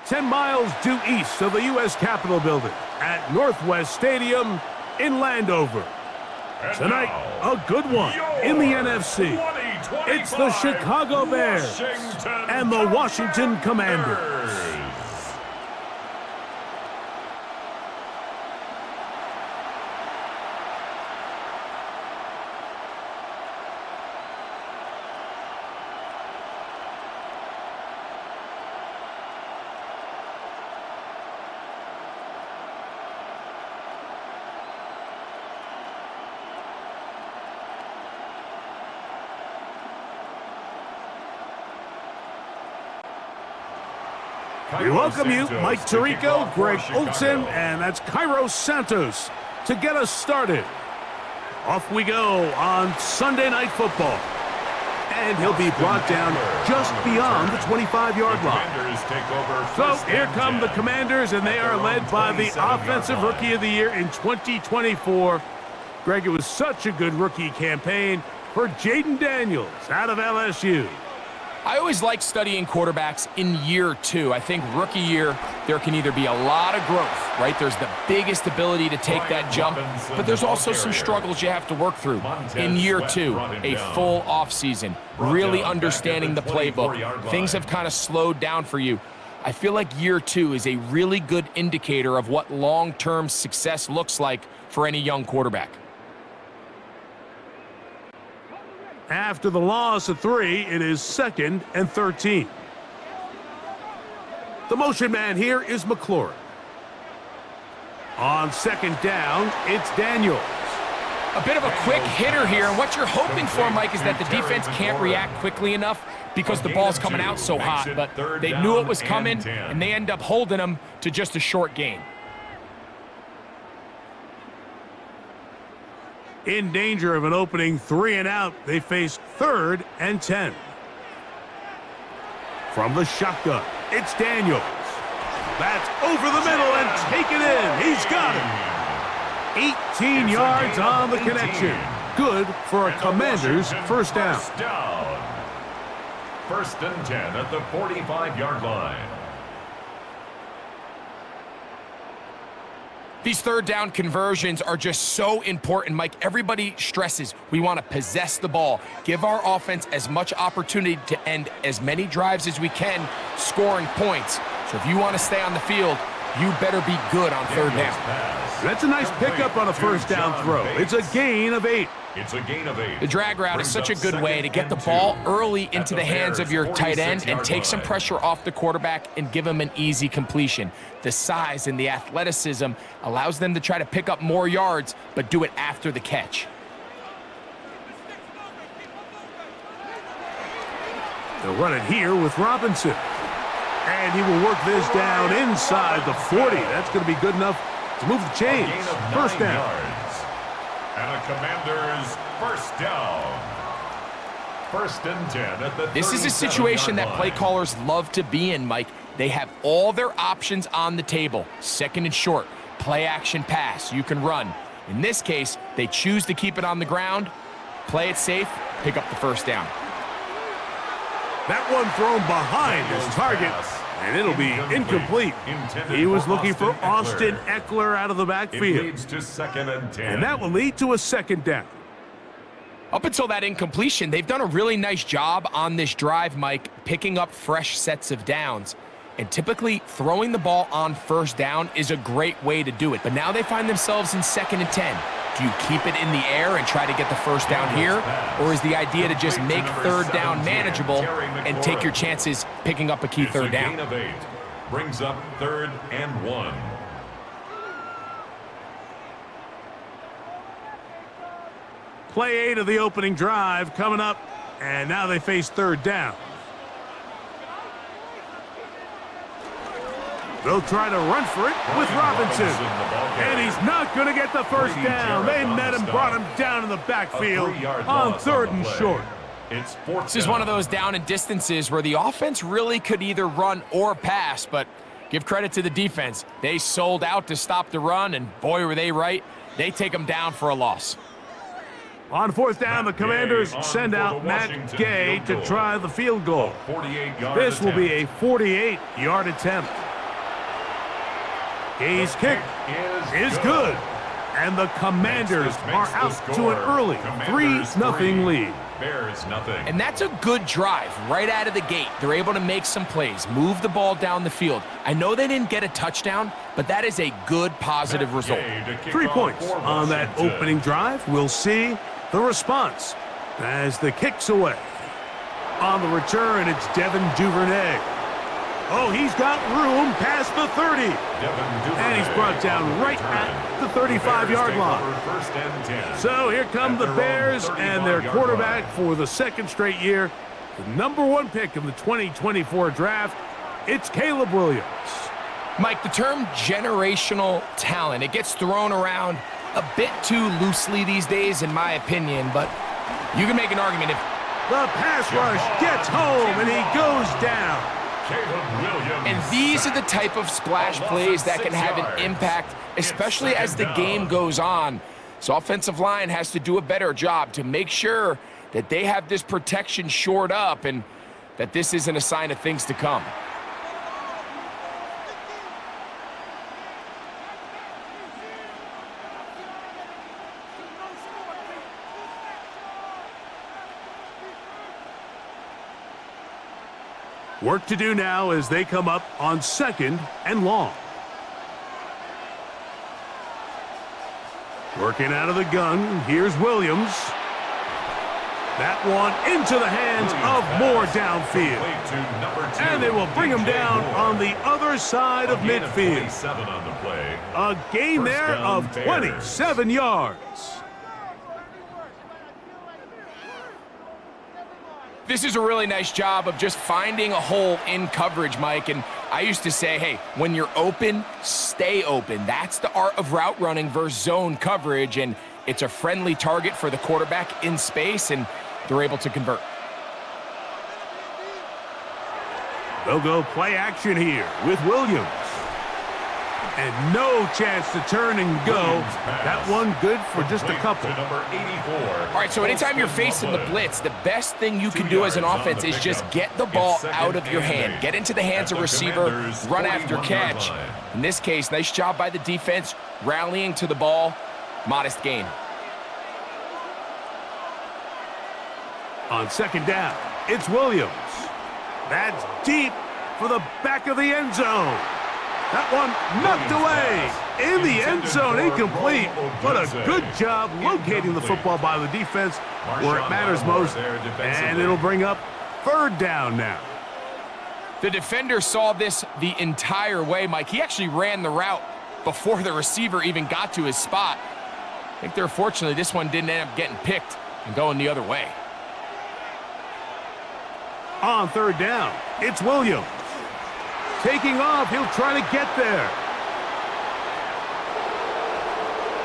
10 miles due east of the U.S. Capitol Building at Northwest Stadium in Landover. Tonight, a good one in the NFC. It's the Chicago Bears and the Washington Commanders. We welcome you, Mike Tirico, Greg Olson, and that's Kairos Santos to get us started. Off we go on Sunday Night Football. And he'll be brought down just beyond the 25-yard line. So here come the Commanders, and they are led by the Offensive Rookie of the Year in 2024. Greg, it was such a good rookie campaign for Jaden Daniels out of LSU. I always like studying quarterbacks in year two. I think rookie year, there can either be a lot of growth, right? There's the biggest ability to take that jump, but there's also some struggles you have to work through. In year two, a full offseason, really understanding the playbook. Things have kind of slowed down for you. I feel like year two is a really good indicator of what long-term success looks like for any young quarterback. After the loss of 3, it is 2nd and 13. The motion man here is McLaurin. On 2nd down, it's Daniels. A bit of a quick hitter here, and what you're hoping for, Mike, is that the defense can't react quickly enough because the ball's coming out so hot, but they knew it was coming, and they end up holding them to just a short gain. In danger of an opening 3 and out, they face 3rd and 10. From the shotgun, it's Daniels. That's over the middle and taken in. He's got it. 18 yards on the connection. Good for a Commander's first down. 1st and 10 at the 45-yard line. These 3rd down conversions are just so important, Mike. Everybody stresses we want to possess the ball, give our offense as much opportunity to end as many drives as we can, scoring points. So if you want to stay on the field, you better be good on 3rd down. That's a nice pickup on a first down throw. It's a gain of 8. It's a gain of 8. The drag route is such a good way to get the ball early into the hands of your tight end and take some pressure off the quarterback and give him an easy completion. The size and the athleticism allows them to try to pick up more yards, but do it after the catch. They'll run it here with Robinson. And he will work this down inside the 40. That's going to be good enough to move the chains. First down. And a Commander's first down. 1st and 10 at the 37-yard line. This is a situation that play callers love to be in, Mike. They have all their options on the table. 2nd and short, play action pass, you can run. In this case, they choose to keep it on the ground, play it safe, pick up the first down. That one thrown behind his target, and it'll be incomplete. He was looking for Austin Eckler out of the backfield. It leads to 2nd and 10. And that will lead to a 2nd down. Up until that incompletion, they've done a really nice job on this drive, Mike, picking up fresh sets of downs. And typically, throwing the ball on 1st down is a great way to do it. But now they find themselves in 2nd and 10. Do you keep it in the air and try to get the first down here? Or is the idea to just make 3rd down manageable and take your chances picking up a key 3rd down? Gain of 8. Brings up 3rd and 1. Play 8 of the opening drive coming up, and now they face 3rd down. They'll try to run for it with Robinson. And he's not going to get the first down. They met him, brought him down in the backfield on 3rd and short. This is one of those down and distances where the offense really could either run or pass, but give credit to the defense. They sold out to stop the run, and boy, were they right. They take them down for a loss. On 4th down, the Commanders send out Matt Gay to try the field goal. This will be a 48-yard attempt. His kick is good. And the Commanders are out to an early 3-0 lead. Bears nothing. And that's a good drive right out of the gate. They're able to make some plays, move the ball down the field. I know they didn't get a touchdown, but that is a good, positive result. 3 points on that opening drive. We'll see the response as the kick's away. On the return, it's Devin Duvernay. Oh, he's got room past the 30. And he's brought down right at the 35-yard line. First and 10. So here come the Bears and their quarterback for the second straight year. The #1 pick of the 2024 draft, it's Caleb Williams. Mike, the term generational talent, it gets thrown around a bit too loosely these days, in my opinion, but you can make an argument if the pass rush gets home and he goes down. And these are the type of splash plays that can have an impact, especially as the game goes on. So offensive line has to do a better job to make sure that they have this protection shored up and that this isn't a sign of things to come. Work to do now as they come up on 2nd and long. Working out of the gun, here's Williams. That one into the hands of Moore downfield. And they will bring him down on the other side of midfield. A gain there of 27 yards. This is a really nice job of just finding a hole in coverage, Mike. And I used to say, hey, when you're open, stay open. That's the art of route running versus zone coverage. And it's a friendly target for the quarterback in space, and they're able to convert. They'll go play action here with Williams. And no chance to turn and go. That one good for just a couple. All right, so anytime you're facing the blitz, the best thing you can do as an offense is just get the ball out of your hand. Get into the hands of receiver, run after catch. In this case, nice job by the defense, rallying to the ball. Modest gain. On 2nd down, it's Williams. That's deep for the back of the end zone. That one knocked away in the end zone, incomplete. But a good job locating the football by the defense where it matters most. And it'll bring up 3rd down now. The defender saw this the entire way, Mike. He actually ran the route before the receiver even got to his spot. I think fortunately this one didn't end up getting picked and going the other way. On 3rd down, it's Williams. Taking off, he'll try to get there.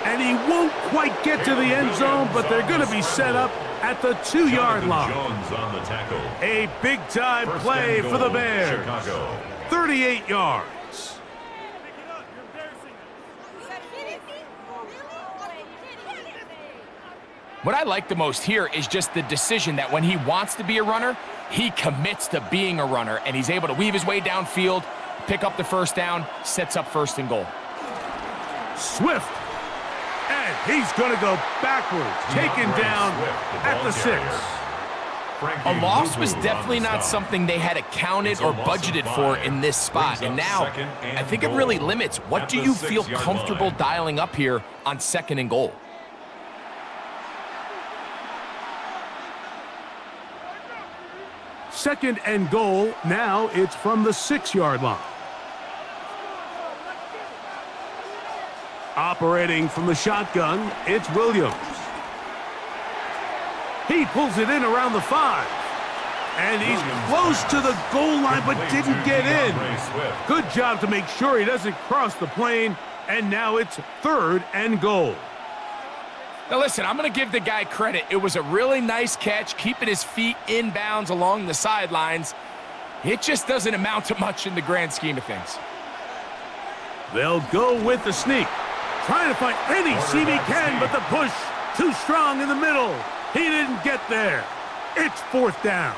And he won't quite get to the end zone, but they're going to be set up at the 2-yard line. A big-time play for the Bears. 38 yards. What I like the most here is just the decision that when he wants to be a runner, he commits to being a runner, and he's able to weave his way downfield, pick up the 1st down, sets up 1st and goal. Swift, and he's going to go backwards, taken down at the 6. A loss was definitely not something they had accounted or budgeted for in this spot, and now I think it really limits what do you feel comfortable dialing up here on 2nd and goal. Second and goal, now it's from the 6-yard line. Operating from the shotgun, it's Williams. He pulls it in around the 5. And he's close to the goal line, but didn't get in. Good job to make sure he doesn't cross the plane, and now it's 3rd and goal. Now listen, I'm going to give the guy credit. It was a really nice catch, keeping his feet inbounds along the sidelines. It just doesn't amount to much in the grand scheme of things. They'll go with the sneak. Trying to find any seam he can, but the push too strong in the middle. He didn't get there. It's 4th down.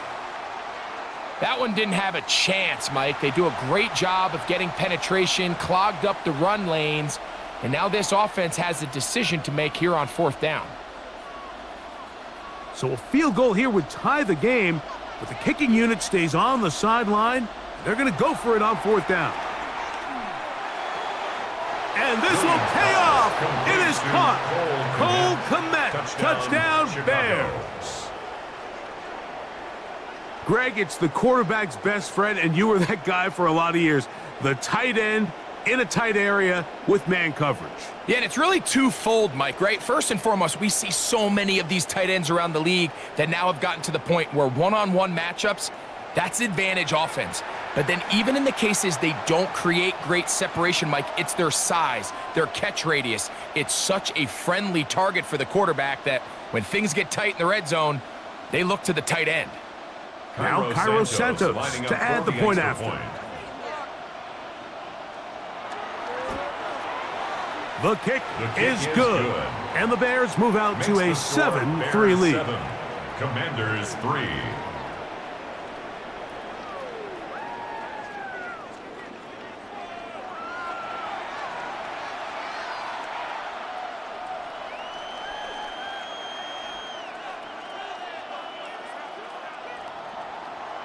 That one didn't have a chance, Mike. They do a great job of getting penetration, clogged up the run lanes, and now this offense has a decision to make here on 4th down. So a field goal here would tie the game, but the kicking unit stays on the sideline. They're going to go for it on 4th down. And this will pay off. It is caught. Cole Kmet, touchdown Bears. Greg, it's the quarterback's best friend, and you were that guy for a lot of years. The tight end in a tight area with man coverage. Yeah, and it's really twofold, Mike, right? First and foremost, we see so many of these tight ends around the league that now have gotten to the point where one-on-one matchups, that's advantage offense. But then even in the cases they don't create great separation, Mike, it's their size, their catch radius. It's such a friendly target for the quarterback that when things get tight in the red zone, they look to the tight end. Now Cairo Santos to add the point after. The kick is good. And the Bears move out to a 7-3 lead. Commanders 3.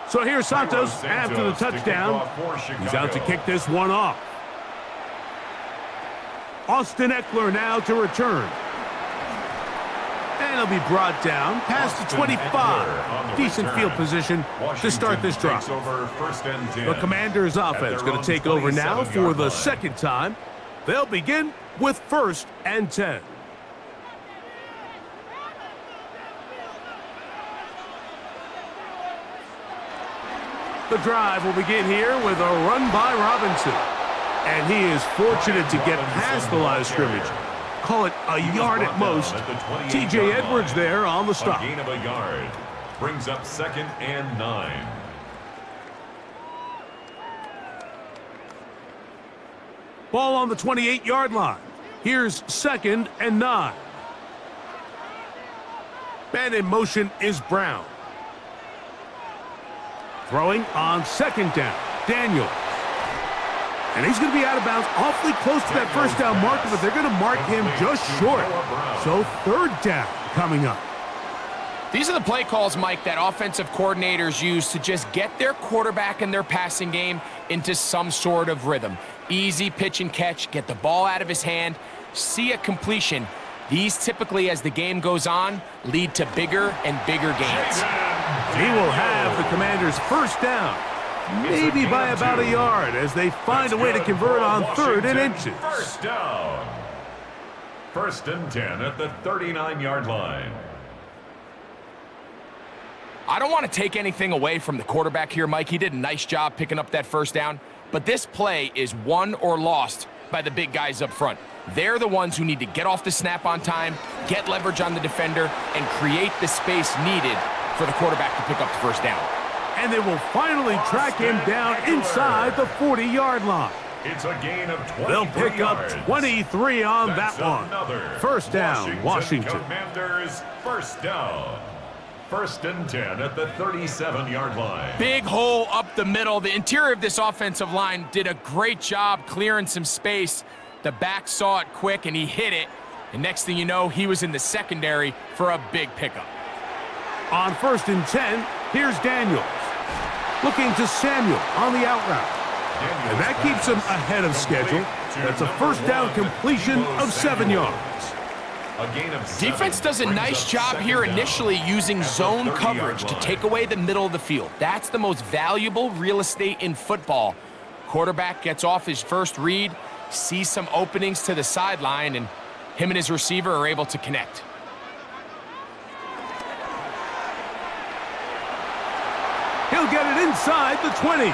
So here's Santos after the touchdown. He's out to kick this one off. Austin Eckler now to return. And he'll be brought down past the 25. Decent field position to start this drive. The Commanders' offense going to take over now for the second time. They'll begin with 1st and 10. The drive will begin here with a run by Robinson. And he is fortunate to get past the line of scrimmage. Call it a yard at most. T.J. Edwards there on the stop. A gain of a yard. Brings up 2nd and 9. Ball on the 28-yard line. Here's 2nd and 9. Man in motion is Brown. Throwing on 2nd down, Daniels. And he's going to be out of bounds awfully close to that 1st down marker, but they're going to mark him just short. So 3rd down coming up. These are the play calls, Mike, that offensive coordinators use to just get their quarterback and their passing game into some sort of rhythm. Easy pitch and catch, get the ball out of his hand, see a completion. These typically, as the game goes on, lead to bigger and bigger gains. He will have the Commanders' 1st down, maybe by about a yard, as they find a way to convert on 3rd and inches. 1st down. 1st and 10 at the 39-yard line. I don't want to take anything away from the quarterback here, Mike. He did a nice job picking up that 1st down, but this play is won or lost by the big guys up front. They're the ones who need to get off the snap on time, get leverage on the defender, and create the space needed for the quarterback to pick up the 1st down. And they will finally track him down inside the 40-yard line. It's a gain of 23 They'll pick yards. up 23 on That's that one. 1st down, Washington. Commanders 1st down. 1st and 10 at the 37-yard line. Big hole up the middle. The interior of this offensive line did a great job clearing some space. The back saw it quick, and he hit it. And next thing you know, he was in the secondary for a big pickup. On 1st and 10, here's Daniels. Looking to Samuel on the out route. And that keeps him ahead of schedule. That's a 1st down completion of 7 yards. Defense does a nice job here initially using zone coverage to take away the middle of the field. That's the most valuable real estate in football. Quarterback gets off his first read, sees some openings to the sideline, and him and his receiver are able to connect. He'll get it inside the 20.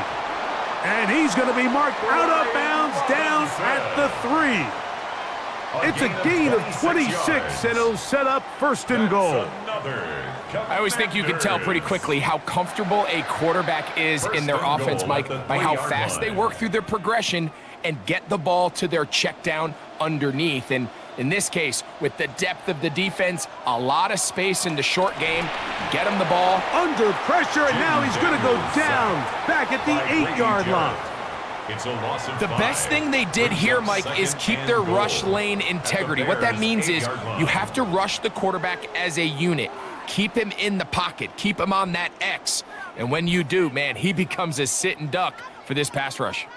And he's going to be marked out of bounds down at the 3. It's a gain of 26, and it'll set up 1st and goal. I always think you can tell pretty quickly how comfortable a quarterback is in their offense, Mike, by how fast they work through their progression and get the ball to their check down underneath. And In this case, with the depth of the defense, a lot of space in the short game, get him the ball. Under pressure, and now he's going to go down, back at the 8-yard line. It's a loss of The 5. best thing they did here, Mike, is keep their rush lane integrity. What that means is you have to rush the quarterback as a unit. Keep him in the pocket. Keep him on that X. And when you do, man, he becomes a sitting duck for this pass rush.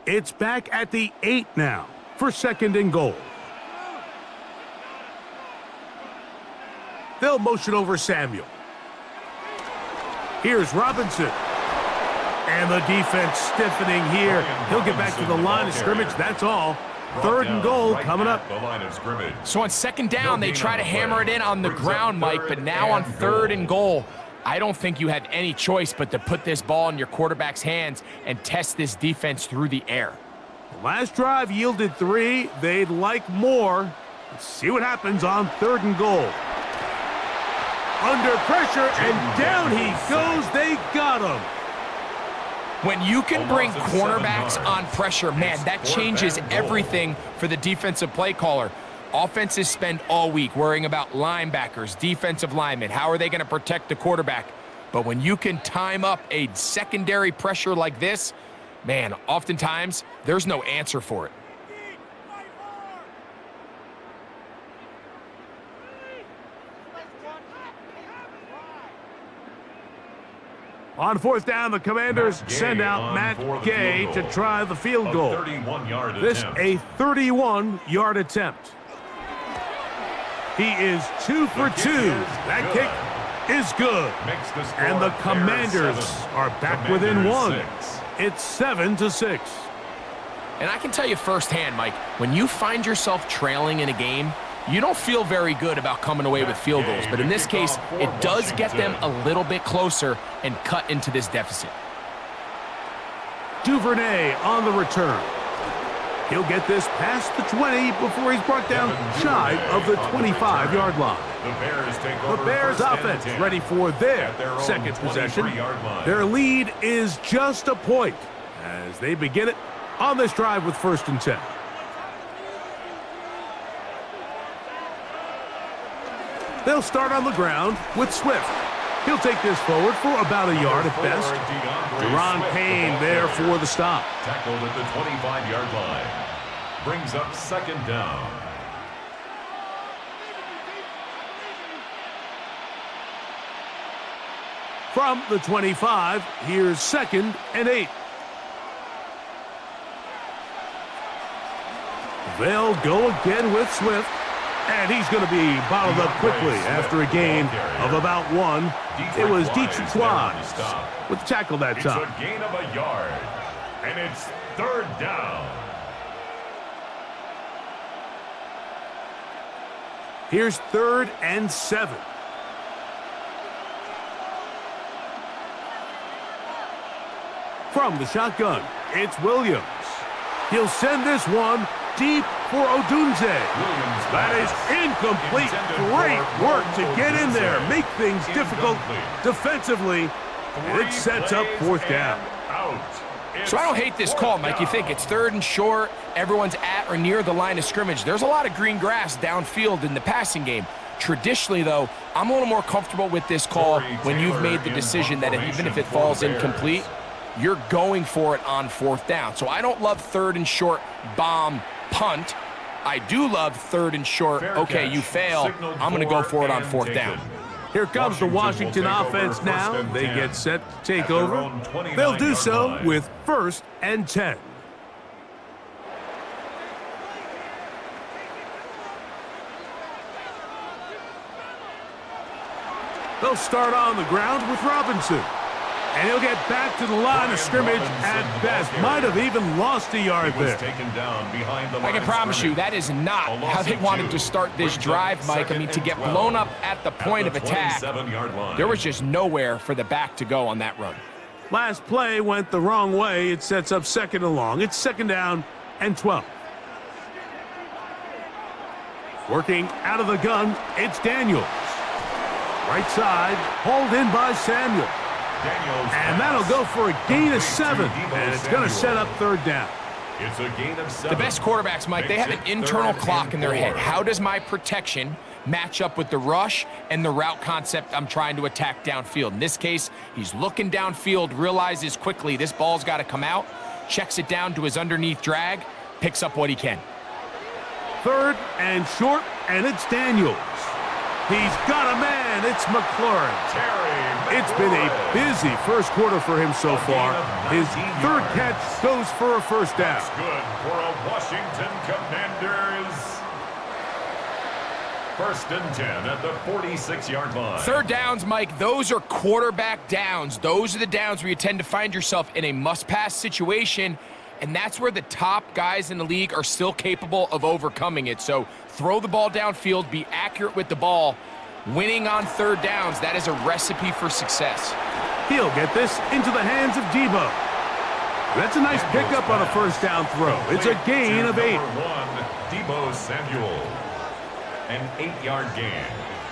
It's back at the 8 now for 2nd and goal. They'll motion over Samuel. Here's Robinson. And the defense stiffening here. He'll get back to the line of scrimmage, that's all. 3rd and goal coming up. The line of scrimmage. So on 2nd down, they try to hammer it in on the ground, Mike, but now on 3rd and goal, I don't think you have any choice but to put this ball in your quarterback's hands and test this defense through the air. The last drive yielded 3. They'd like more. Let's see what happens on 3rd and goal. Under pressure, and down he goes. They got him. When you can bring cornerbacks on pressure, man, that changes everything for the defensive play caller. Offenses spend all week worrying about linebackers, defensive linemen. How are they going to protect the quarterback? But when you can time up a secondary pressure like this, man, oftentimes there's no answer for it. On 4th down, the Commanders send out Matt Gay to try the field goal. This a 31-yard attempt. He is 2 for 2. That kick is good. And the Commanders are back within 1. It's 7-6. And I can tell you firsthand, Mike, when you find yourself trailing in a game, you don't feel very good about coming away with field goals. But in this case, it does get them a little bit closer and cut into this deficit. Duvernay on the return. He'll get this past the 20 before he's brought down shy of the 25-yard line. The Bears offense ready for their 2nd possession. Their lead is just a point as they begin it on this drive with 1st and 10. They'll start on the ground with Swift. He'll take this forward for about a yard at best. Deron Payne there for the stop. Tackled at the 25-yard line. Brings up 2nd down. From the 25, here's 2nd and 8. They'll go again with Swift. And he's going to be bottled up quickly after a gain of about 1. It was Detroit with the tackle that time. It's a gain of a yard, and it's 3rd down. Here's 3rd and 7. From the shotgun, it's Williams. He'll send this one deep for Odunze. That is incomplete. Great work to get in there, make things difficult defensively, and it sets up 4th down. So I don't hate this call, Mike. You think it's 3rd and short, everyone's at or near the line of scrimmage. There's a lot of green grass downfield in the passing game. Traditionally, though, I'm a little more comfortable with this call when you've made the decision that even if it falls incomplete, you're going for it on 4th down. So I don't love 3rd and short bomb punt. I do love 3rd and short. Okay, you fail. I'm going to go for it on 4th down. Here comes the Washington offense now. They get set to take over. They'll do so with 1st and 10. They'll start on the ground with Robinson. And he'll get back to the line of scrimmage at best. Might have even lost a yard there. I can promise you that is not how they wanted to start this drive, Mike. I mean, to get blown up at the point of attack, there was just nowhere for the back to go on that run. Last play went the wrong way. It sets up 2nd and long. It's 2nd down and 12. Working out of the gun, it's Daniels. Right side, hauled in by Samuel. And that'll go for a gain of 7, and it's going to set up third down. It's a gain of 7. The best quarterbacks, Mike, they have an internal clock in their head. How does my protection match up with the rush and the route concept I'm trying to attack downfield? In this case, he's looking downfield, realizes quickly this ball's got to come out, checks it down to his underneath drag, picks up what he can. Third and short, and it's Daniels. He's got a man. It's McLaurin. It's been a busy first quarter for him so far. His third catch goes for a first down. That's good for a Washington Commanders. 1st and 10 at the 46-yard line. Third downs, Mike, those are quarterback downs. Those are the downs where you tend to find yourself in a must-pass situation, and that's where the top guys in the league are still capable of overcoming it. So throw the ball downfield, be accurate with the ball. Winning on third downs, that is a recipe for success. He'll get this into the hands of Debo. That's a nice pickup on a first down throw. It's a gain of 8. Number 1, Debo Samuel. An 8-yard gain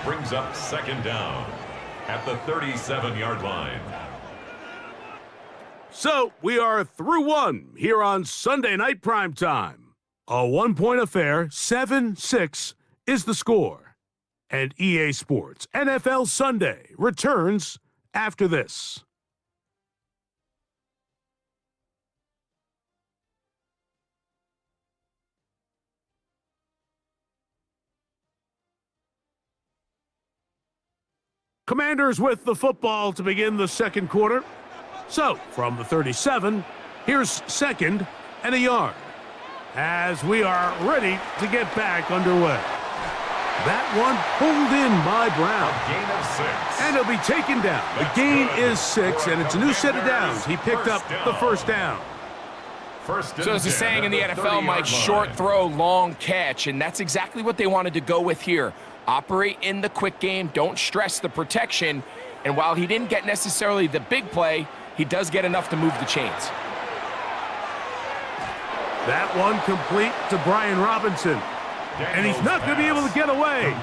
brings up 2nd down at the 37-yard line. So we are through 1 here on Sunday Night Primetime. A 1-point affair, 7-6 is the score. And EA Sports NFL Sunday returns after this. Commanders with the football to begin the second quarter. So, from the 37, here's 2nd and a yard as we are ready to get back underway. That one pulled in by Brown. A gain of 6. And he'll be taken down. The gain is 6, and it's a new set of downs. He picked up the first down. So there's a saying in the NFL, Mike, short throw, long catch, and that's exactly what they wanted to go with here. Operate in the quick game, don't stress the protection, and while he didn't get necessarily the big play, he does get enough to move the chains. That one complete to Brian Robinson. And he's not going to be able to get away.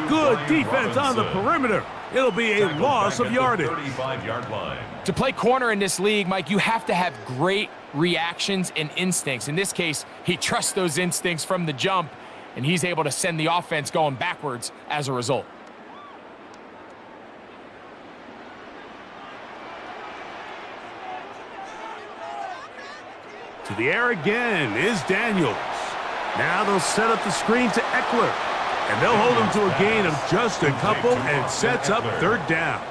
Good defense on the perimeter. It'll be a loss of yardage. 35-yard line. To play corner in this league, Mike, you have to have great reactions and instincts. In this case, he trusts those instincts from the jump, and he's able to send the offense going backwards as a result. To the air again is Daniels. Now they'll set up the screen to Eckler. And they'll hold him to a gain of just a couple and sets up third down.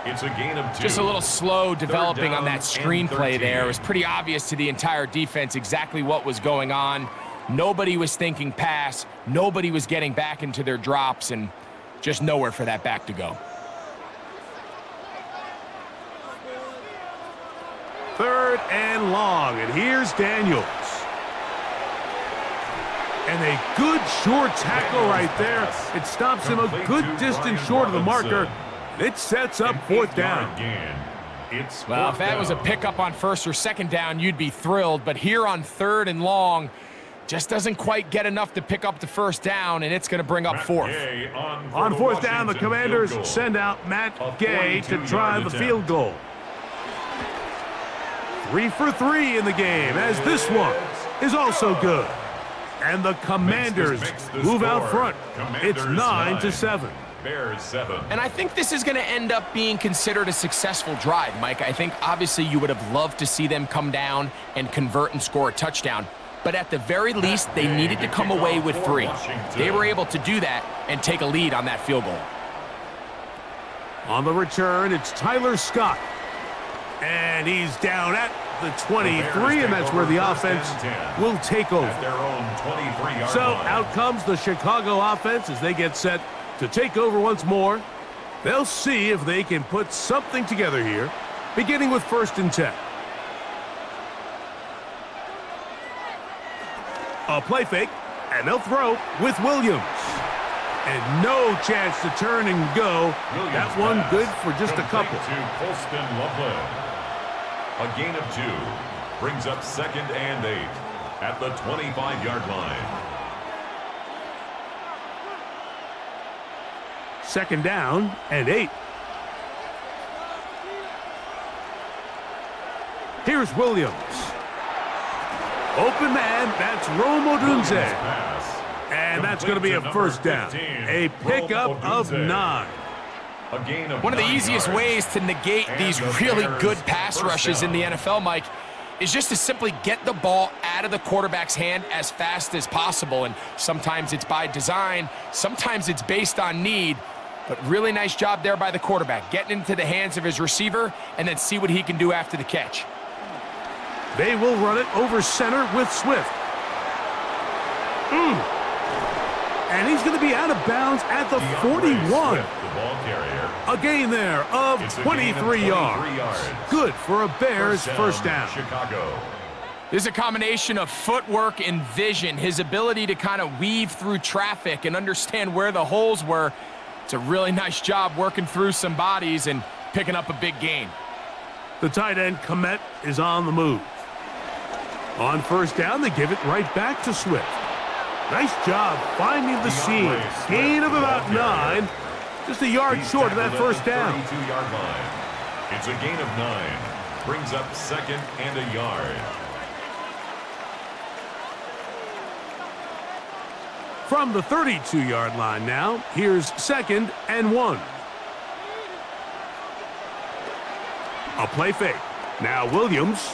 It's a gain of 2. Just a little slow developing on that screenplay there. It was pretty obvious to the entire defense exactly what was going on. Nobody was thinking pass. Nobody was getting back into their drops, and just nowhere for that back to go. Third and long, and here's Daniels. And a good short tackle right there. It stops him a good distance short of the marker. It sets up fourth down. Well, if that was a pickup on first or second down, you'd be thrilled. But here on third and long, just doesn't quite get enough to pick up the first down, and it's going to bring up fourth. On fourth down, the Commanders send out Matt Gay to try the field goal. 3 for 3 in the game, as this one is also good. And the Commanders move out front. It's 9-7. Bears 7. And I think this is going to end up being considered a successful drive, Mike. I think obviously you would have loved to see them come down and convert and score a touchdown. But at the very least, they needed to come away with 3. They were able to do that and take a lead on that field goal. On the return, it's Tyler Scott. And he's down at the 23, and that's where the offense will take over. So out comes the Chicago offense as they get set to take over once more. They'll see if they can put something together here, beginning with 1st and 10. A play fake, and they'll throw with Williams. And no chance to turn and go. That one good for just a couple. A gain of 2 brings up 2nd and 8 at the 25-yard line. 2nd down and 8. Here's Williams. Open man, that's Romo Dunze. And that's going to be a first down. A pickup of 9. One of the easiest ways to negate these really good pass rushes in the NFL, Mike, is just to simply get the ball out of the quarterback's hand as fast as possible. And sometimes it's by design, sometimes it's based on need, but really nice job there by the quarterback, getting into the hands of his receiver and then see what he can do after the catch. They will run it over center with Swift. And he's going to be out of bounds at the 41. A gain there of 23 yards. Good for a Bears first down. Chicago. There's a combination of footwork and vision, his ability to kind of weave through traffic and understand where the holes were. It's a really nice job working through some bodies and picking up a big gain. The tight end, Komet, is on the move. On first down, they give it right back to Swift. Nice job finding the seam. Gain of about 9. Just a yard short of that first down. 32-yard line. It's a gain of 9. Brings up 2nd and a yard. From the 32-yard line now, here's 2nd and 1. A play fake. Now Williams.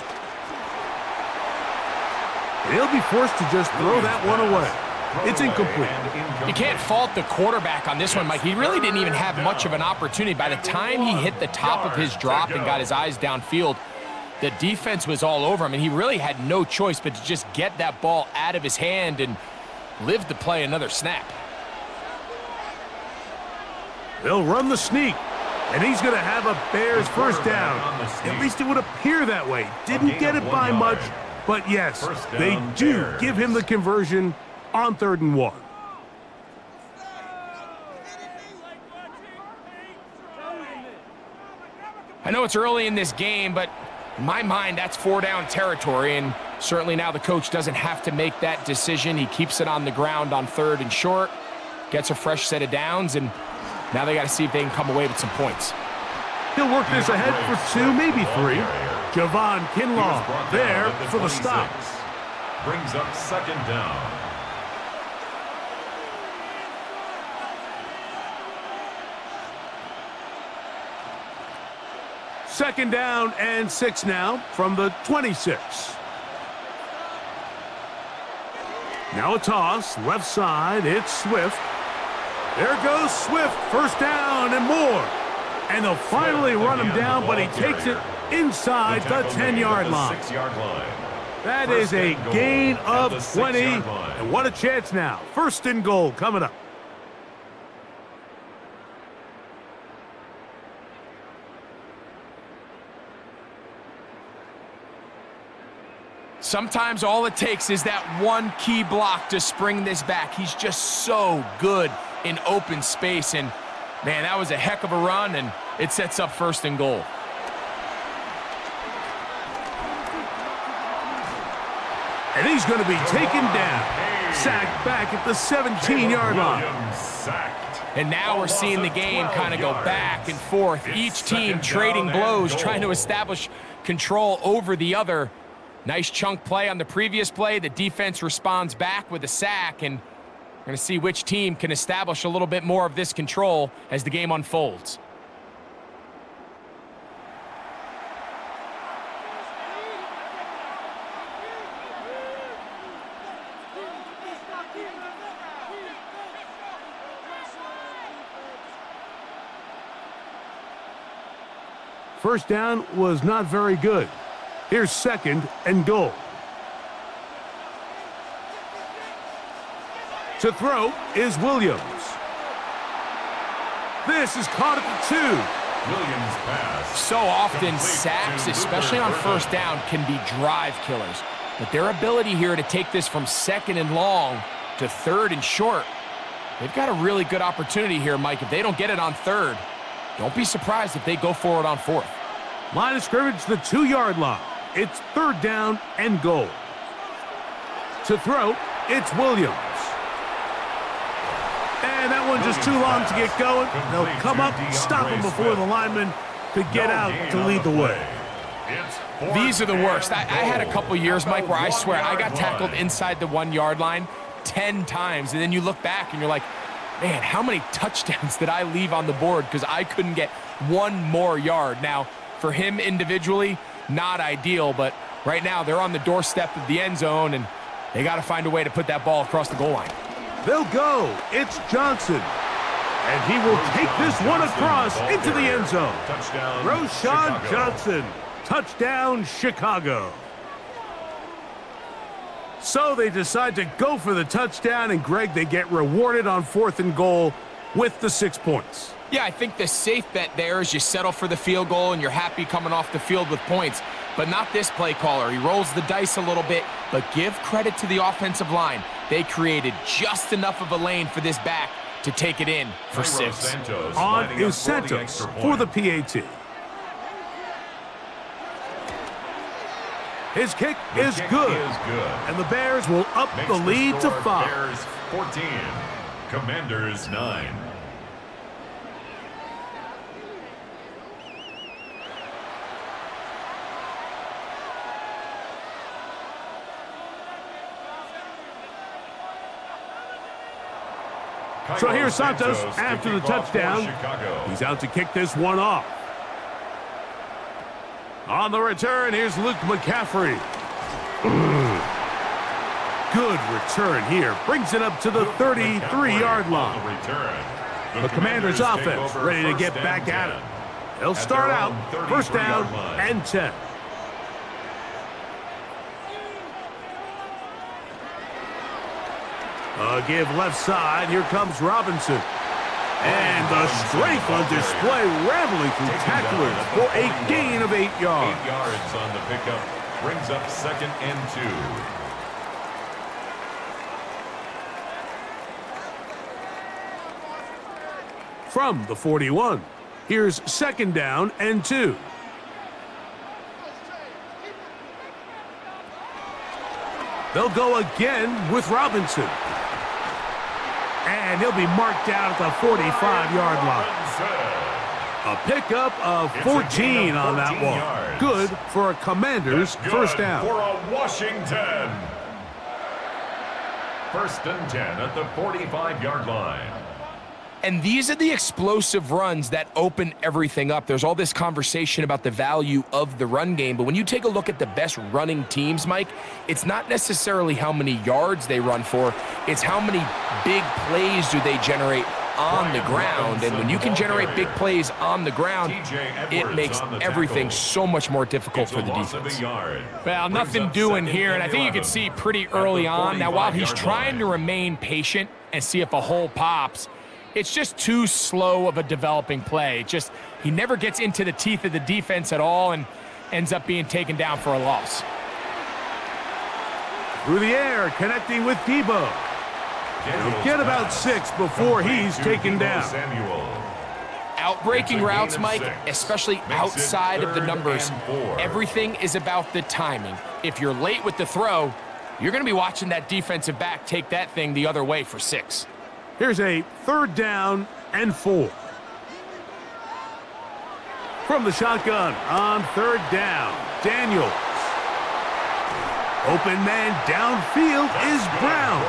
He'll be forced to just throw that one away. It's incomplete. You can't fault the quarterback on this one, Mike. He really didn't even have much of an opportunity. By the time he hit the top of his drop and got his eyes downfield, the defense was all over him, and he really had no choice but to just get that ball out of his hand and live to play another snap. They'll run the sneak, and he's going to have a Bears first down. At least it would appear that way. Didn't get it by much, but yes, they do give him the conversion on 3rd and 1. I know it's early in this game, but in my mind, that's 4-down territory, and certainly now the coach doesn't have to make that decision. He keeps it on the ground on 3rd and short, gets a fresh set of downs, and now they got to see if they can come away with some points. He'll work this ahead for 2, maybe 3. Javon Kinlaw there for the stop. Brings up 2nd down. Second down and 6 now from the 26. Now a toss, left side, it's Swift. There goes Swift, first down and more. And they'll finally run him down, but he takes it inside the 10-yard line. That is a gain of 20, and what a chance now. 1st and goal coming up. Sometimes all it takes is that one key block to spring this back. He's just so good in open space, and man, that was a heck of a run, and it sets up 1st and goal. And he's going to be taken down. Sacked back at the 17-yard line. And now we're seeing the game kind of go back and forth. Each team trading blows, trying to establish control over the other. Nice chunk play on the previous play. The defense responds back with a sack, and we're going to see which team can establish a little bit more of this control as the game unfolds. First down was not very good. Here's 2nd and goal. To throw is Williams. This is caught at the 2. Williams pass. So often sacks, especially on first down, can be drive killers. But their ability here to take this from 2nd and long to 3rd and short, they've got a really good opportunity here, Mike. If they don't get it on 3rd, don't be surprised if they go for it on 4th. Line of scrimmage, the 2-yard line. It's 3rd down and goal. To throw, it's Williams. And that one just too long to get going. They'll come up, stop him before the lineman could get out to lead the way. These are the worst. I had a couple years, Mike, where I swear I got tackled inside the 1-yard line 10 times, and then you look back and you're like, man, how many touchdowns did I leave on the board because I couldn't get one more yard? Now, for him individually, not ideal, but right now they're on the doorstep of the end zone, and they got to find a way to put that ball across the goal line. They'll go. It's Johnson. And he will take this one across into the end zone. Touchdown, Roshan Johnson. Touchdown, Chicago. So they decide to go for the touchdown, and Greg, they get rewarded on 4th and goal with the 6 points. Yeah, I think the safe bet there is you settle for the field goal and you're happy coming off the field with points, but not this play caller. He rolls the dice a little bit, but give credit to the offensive line. They created just enough of a lane for this back to take it in for 6. On is Santos for the PAT. His kick is good, and the Bears will up the lead to 5. Bears 14, Commanders 9. So here's Santos after the touchdown. He's out to kick this one off. On the return, here's Luke McCaffrey. Good return here. Brings it up to the 33-yard line. The Commanders' offense ready to get back at it. They'll start out 1st down and 10. Give left side. Here comes Robinson. And the strength on display, rambling through tacklers for a gain of 8 yards. 8 yards on the pickup. Brings up 2nd and 2. From the 41, here's 2nd down and 2. They'll go again with Robinson. And he'll be marked down at the 45-yard line. A pickup of 14 on that one. Good for a Commander's 1st down. For a Washington. 1st and 10 at the 45-yard line. And these are the explosive runs that open everything up. There's all this conversation about the value of the run game, but when you take a look at the best running teams, Mike, it's not necessarily how many yards they run for, it's how many big plays do they generate on the ground. And when you can generate big plays on the ground, it makes everything so much more difficult for the defense. Well, nothing doing here, and I think you can see pretty early on. Now, while he's trying to remain patient and see if a hole pops, it's just too slow of a developing play. He never gets into the teeth of the defense at all and ends up being taken down for a loss. Through the air, connecting with Debo. He'll get about 6 before he's taken down. Outbreaking routes, Mike, especially outside of the numbers, everything is about the timing. If you're late with the throw, you're going to be watching that defensive back take that thing the other way for 6. Here's a 3rd down and 4. From the shotgun on 3rd down, Daniels. Open man downfield is Brown.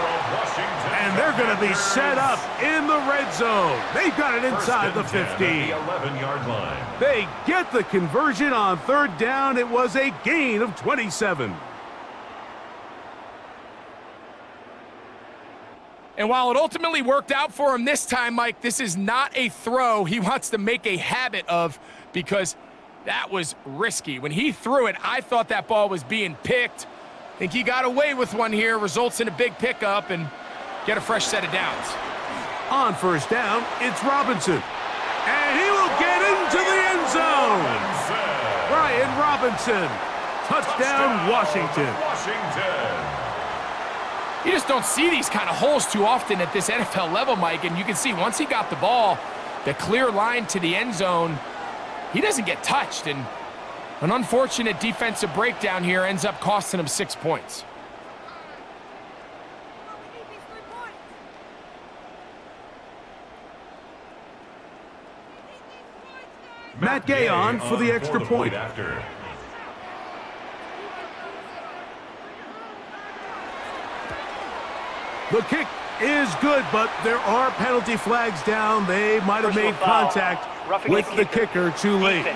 And they're going to be set up in the red zone. They've got it inside the 15. 11-yard line. They get the conversion on 3rd down. It was a gain of 27. And while it ultimately worked out for him this time, Mike, this is not a throw he wants to make a habit of, because that was risky. When he threw it, I thought that ball was being picked. I think he got away with one here, results in a big pickup, and get a fresh set of downs. On 1st down, it's Robinson. And he will get into the end zone. Brian Robinson. Touchdown, Washington. You just don't see these kind of holes too often at this NFL level, Mike, and you can see once he got the ball, the clear line to the end zone, he doesn't get touched, and an unfortunate defensive breakdown here ends up costing him 6 points. Matt Gay on for the extra point. The kick is good, but there are penalty flags down. They might have made contact with the kicker too late.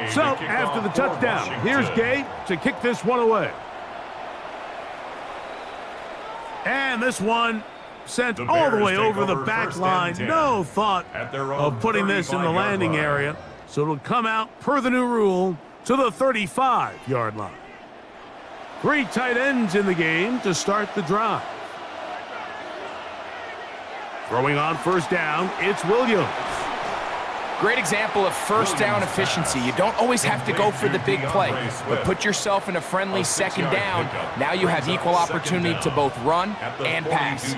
So, after the touchdown, here's Gay to kick this one away. And this one sent all the way over the back line. No thought of putting this in the landing area. So it'll come out, per the new rule, to the 35-yard line. 3 tight ends in the game to start the drive. Throwing on first down, it's Williams. Great example of first down efficiency. You don't always have to go for the big play, but put yourself in a friendly second down. Now you have equal opportunity to both run and pass.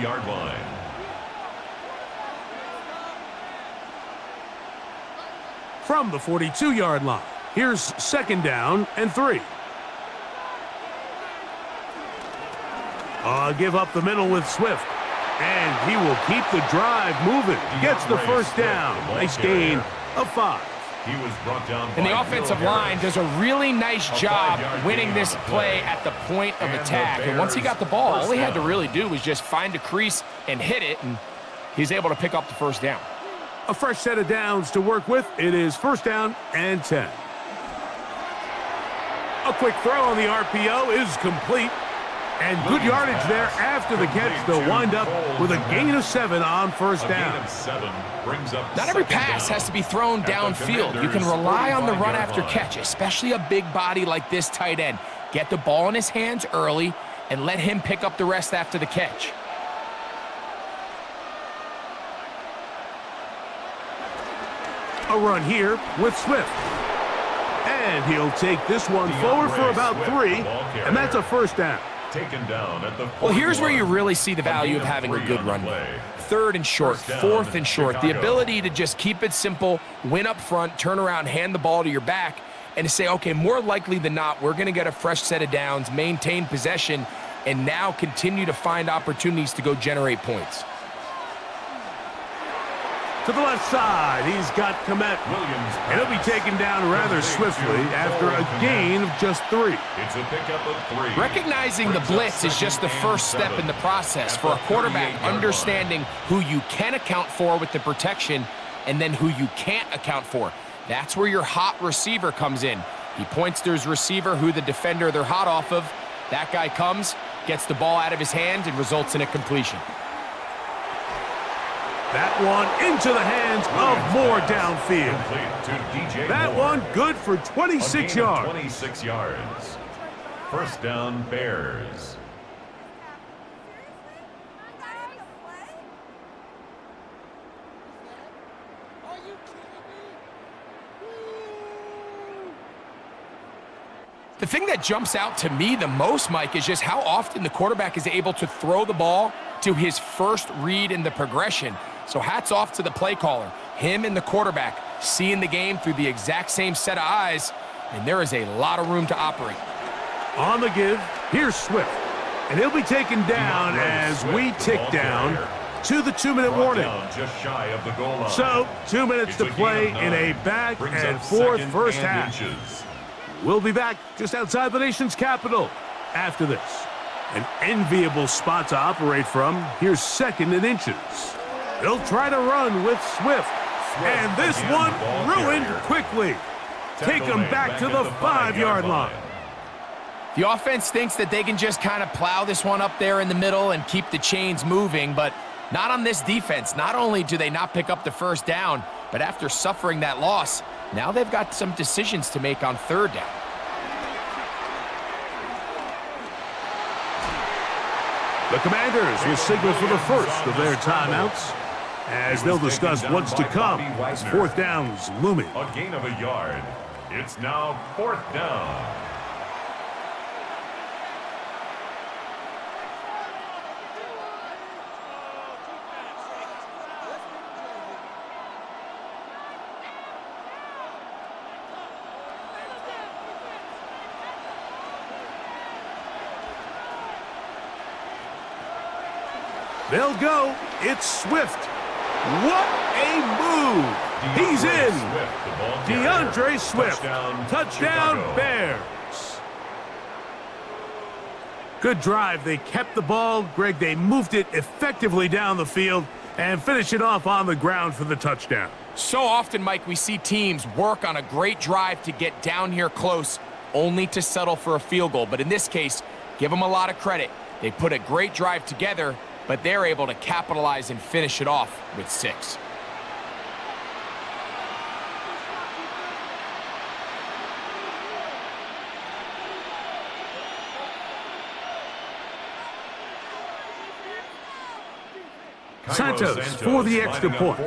From the 42-yard line, here's second down and 3. Give up the middle with Swift. And he will keep the drive moving. Gets the first down. Nice gain of 5. He was brought down. And the offensive line does a really nice job winning this play at the point of attack. And once he got the ball, all he had to really do was just find a crease and hit it, and he's able to pick up the first down. A fresh set of downs to work with. It is first down and 10. A quick throw on the RPO is complete. And good yardage there after the catch. They'll wind up with a gain of 7 on first down. Not every pass has to be thrown downfield. You can rely on the run after catch, especially a big body like this tight end. Get the ball in his hands early and let him pick up the rest after the catch. A run here with Swift. And he'll take this one forward for about 3, and that's a first down. Taken down at the well, here's where you really see the value of having a good run game. 3rd and short, 4th and short. The ability to just keep it simple, win up front, turn around, hand the ball to your back, and to say, okay, more likely than not, we're going to get a fresh set of downs, maintain possession, and now continue to find opportunities to go generate points. To the left side, he's got Komet. And he'll be taken down rather swiftly after a gain of just 3. It's a pickup of 3. Recognizing the blitz is just the first step in the process for a quarterback, understanding who you can account for with the protection and then who you can't account for. That's where your hot receiver comes in. He points to his receiver, who the defender they're hot off of. That guy comes, gets the ball out of his hand, and results in a completion. That one into the hands of Moore downfield. That one good for 26 yards. 26 yards. First down, Bears. The thing that jumps out to me the most, Mike, is just how often the quarterback is able to throw the ball to his first read in the progression. So hats off to the play caller. Him and the quarterback seeing the game through the exact same set of eyes, and there is a lot of room to operate. On the give, here's Swift. And he'll be taken down as we tick down to the 2-minute warning. Just shy of the goal line. So, 2 minutes to play in a back and forth first half. We'll be back just outside the nation's capital after this. An enviable spot to operate from. Here's 2nd and inches. They'll try to run with Swift. And this one ruined quickly. Take them back to the 5-yard line. The offense thinks that they can just kind of plow this one up there in the middle and keep the chains moving, but not on this defense. Not only do they not pick up the first down, but after suffering that loss, now they've got some decisions to make on 3rd down. The Commanders will signal for the first of their timeouts as they'll discuss what's to come as 4th down's looming. A gain of a yard. It's now 4th down. They'll go. It's Swift. What a move! He's in! DeAndre Swift. Touchdown Bears. Good drive. They kept the ball. Greg, they moved it effectively down the field and finished it off on the ground for the touchdown. So often, Mike, we see teams work on a great drive to get down here close, only to settle for a field goal. But in this case, give them a lot of credit. They put a great drive together, but they're able to capitalize and finish it off with 6. Santos for the extra point.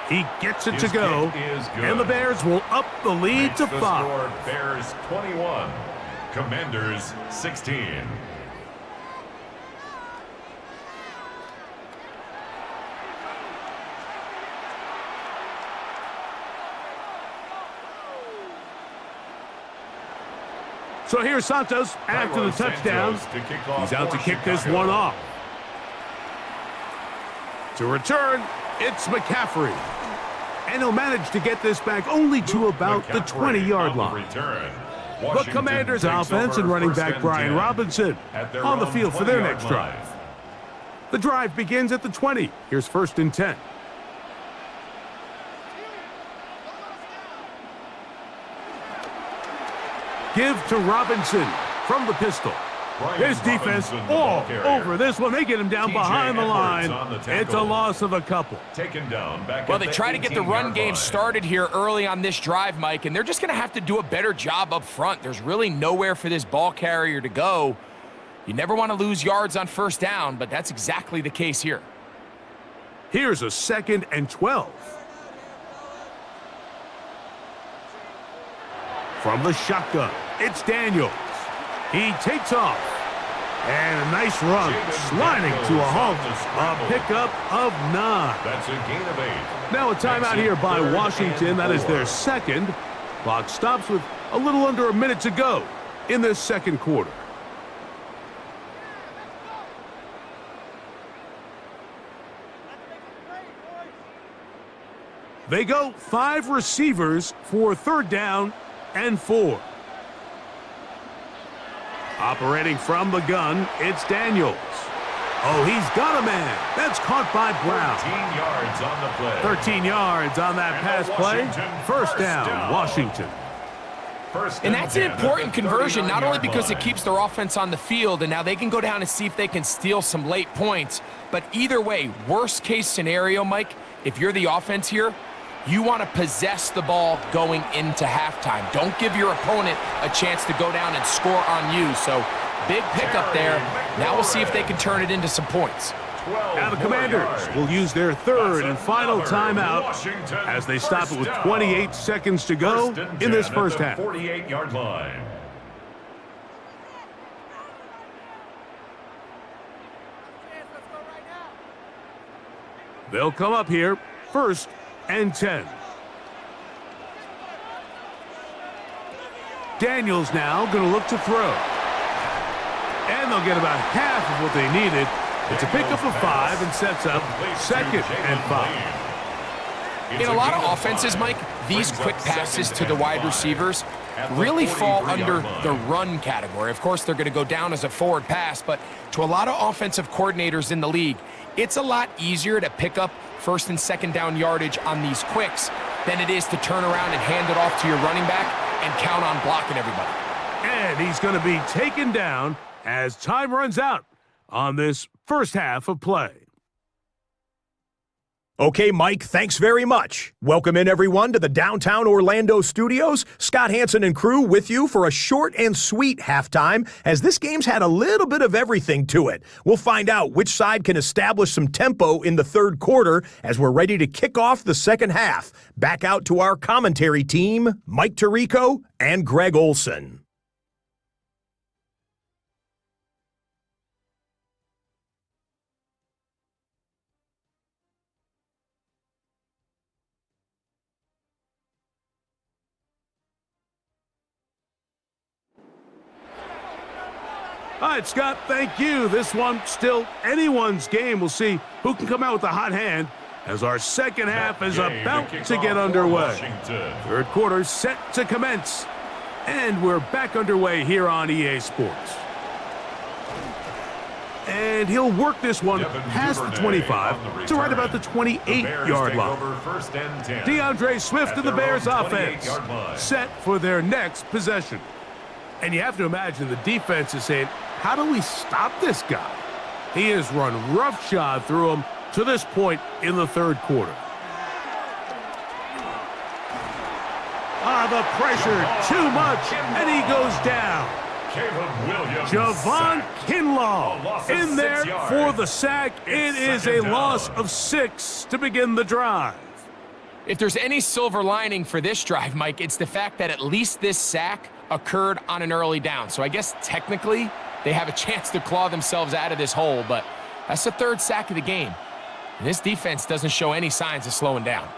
He gets it to go, and the Bears will up the lead to 5. Bears 21, Commanders 16. So here's Santos after the touchdown. He's out to kick this one off. To return, it's McCaffrey. And he'll manage to get this back only to about the 20-yard line. The Commanders' offense and running back Brian Robinson on the field for their next drive. The drive begins at the 20. Here's 1st and 10. Give to Robinson from the pistol. His defense all over this one. They get him down behind the line. It's a loss of a couple. Well, they try to get the run game started here early on this drive, Mike, and they're just going to have to do a better job up front. There's really nowhere for this ball carrier to go. You never want to lose yards on 1st down, but that's exactly the case here. Here's a 2nd and 12. From the shotgun, it's Daniels. He takes off. And a nice run, sliding to a halt. A pickup of 9. That's a gain of 8. Now a timeout here by Washington. That is their 2nd. Clock stops with a little under a minute to go in this 2nd quarter. They go 5 receivers for 3rd down and 4. Operating from the gun, it's Daniels. Oh, he's got a man. That's caught by Brown. 13 yards on the play. 13 yards on that pass play. 1st down, Washington. And that's an important conversion, not only because it keeps their offense on the field, and now they can go down and see if they can steal some late points. But either way, worst case scenario, Mike, if you're the offense here, you want to possess the ball going into halftime. Don't give your opponent a chance to go down and score on you. So big pickup there. Now we'll see if they can turn it into some points. Now the Commanders will use their 3rd and final timeout as they stop it with 28 seconds to go in this 1st half. 48-yard line. They'll come up here 1st and 10. Daniels now going to look to throw. And they'll get about half of what they needed. It's a pickup of 5 and sets up 2nd and 5. In a lot of offenses, Mike, these quick passes to the wide receivers really fall under the run category. Of course, they're going to go down as a forward pass, but to a lot of offensive coordinators in the league, it's a lot easier to pick up 1st and 2nd down yardage on these quicks than it is to turn around and hand it off to your running back and count on blocking everybody. And he's going to be taken down as time runs out on this 1st half of play. Okay, Mike, thanks very much. Welcome in, everyone, to the downtown Orlando studios. Scott Hansen and crew with you for a short and sweet halftime, as this game's had a little bit of everything to it. We'll find out which side can establish some tempo in the 3rd quarter as we're ready to kick off the 2nd half. Back out to our commentary team, Mike Tirico and Greg Olson. All right, Scott, thank you. This one still anyone's game. We'll see who can come out with a hot hand as our second half is about to get underway. Third quarter set to commence. And we're back underway here on EA Sports. And he'll work this one past the 25 to right about the 28-yard line. DeAndre Swift and the Bears offense set for their next possession. And you have to imagine the defense is saying, how do we stop this guy? He has run roughshod through him to this point in the third quarter. The pressure, too much, and he goes down. Javon Kinlaw in there for the sack. It is a loss of 6 to begin the drive. If there's any silver lining for this drive, Mike, it's the fact that at least this sack occurred on an early down. So I guess technically they have a chance to claw themselves out of this hole, but that's the third sack of the game. And this defense doesn't show any signs of slowing down.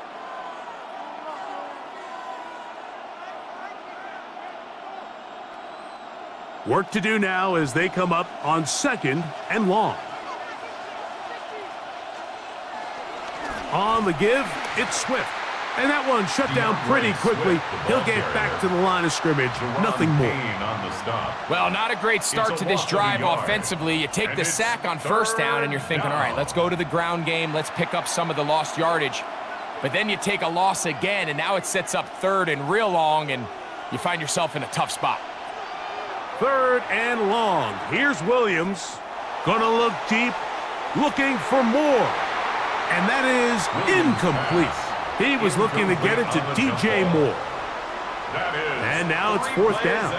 Work to do now as they come up on 2nd and long. On the give, it's Swift. And that one shut down pretty quickly. He'll get back to the line of scrimmage. Nothing more. Well, not a great start to this drive offensively. You take the sack on first down, and you're thinking, all right, let's go to the ground game. Let's pick up some of the lost yardage. But then you take a loss again, and now it sets up 3rd and real long, and you find yourself in a tough spot. 3rd and long. Here's Williams. Gonna look deep, looking for more. And that is incomplete. He was looking to get it to DJ Moore. And now it's 4th down.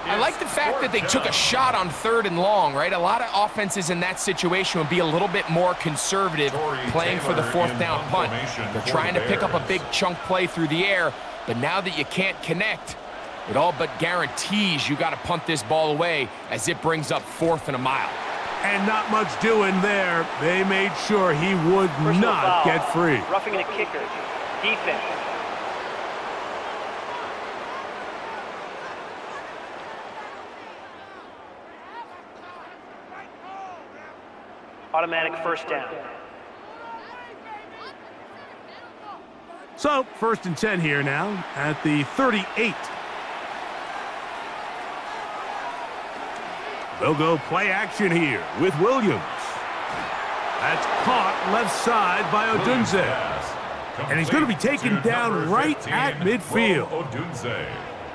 I like the fact that they took a shot on 3rd and long, right? A lot of offenses in that situation would be a little bit more conservative playing for the 4th down punt. They're trying to pick up a big chunk play through the air, but now that you can't connect, it all but guarantees you got to punt this ball away as it brings up 4th and a mile. And not much doing there. They made sure he would not get free. Roughing the kicker. Defense. Automatic 1st down. So, 1st and 10 here now at the 38. They'll go play action here with Williams. That's caught left side by Odunze. And he's going to be taken down right at midfield.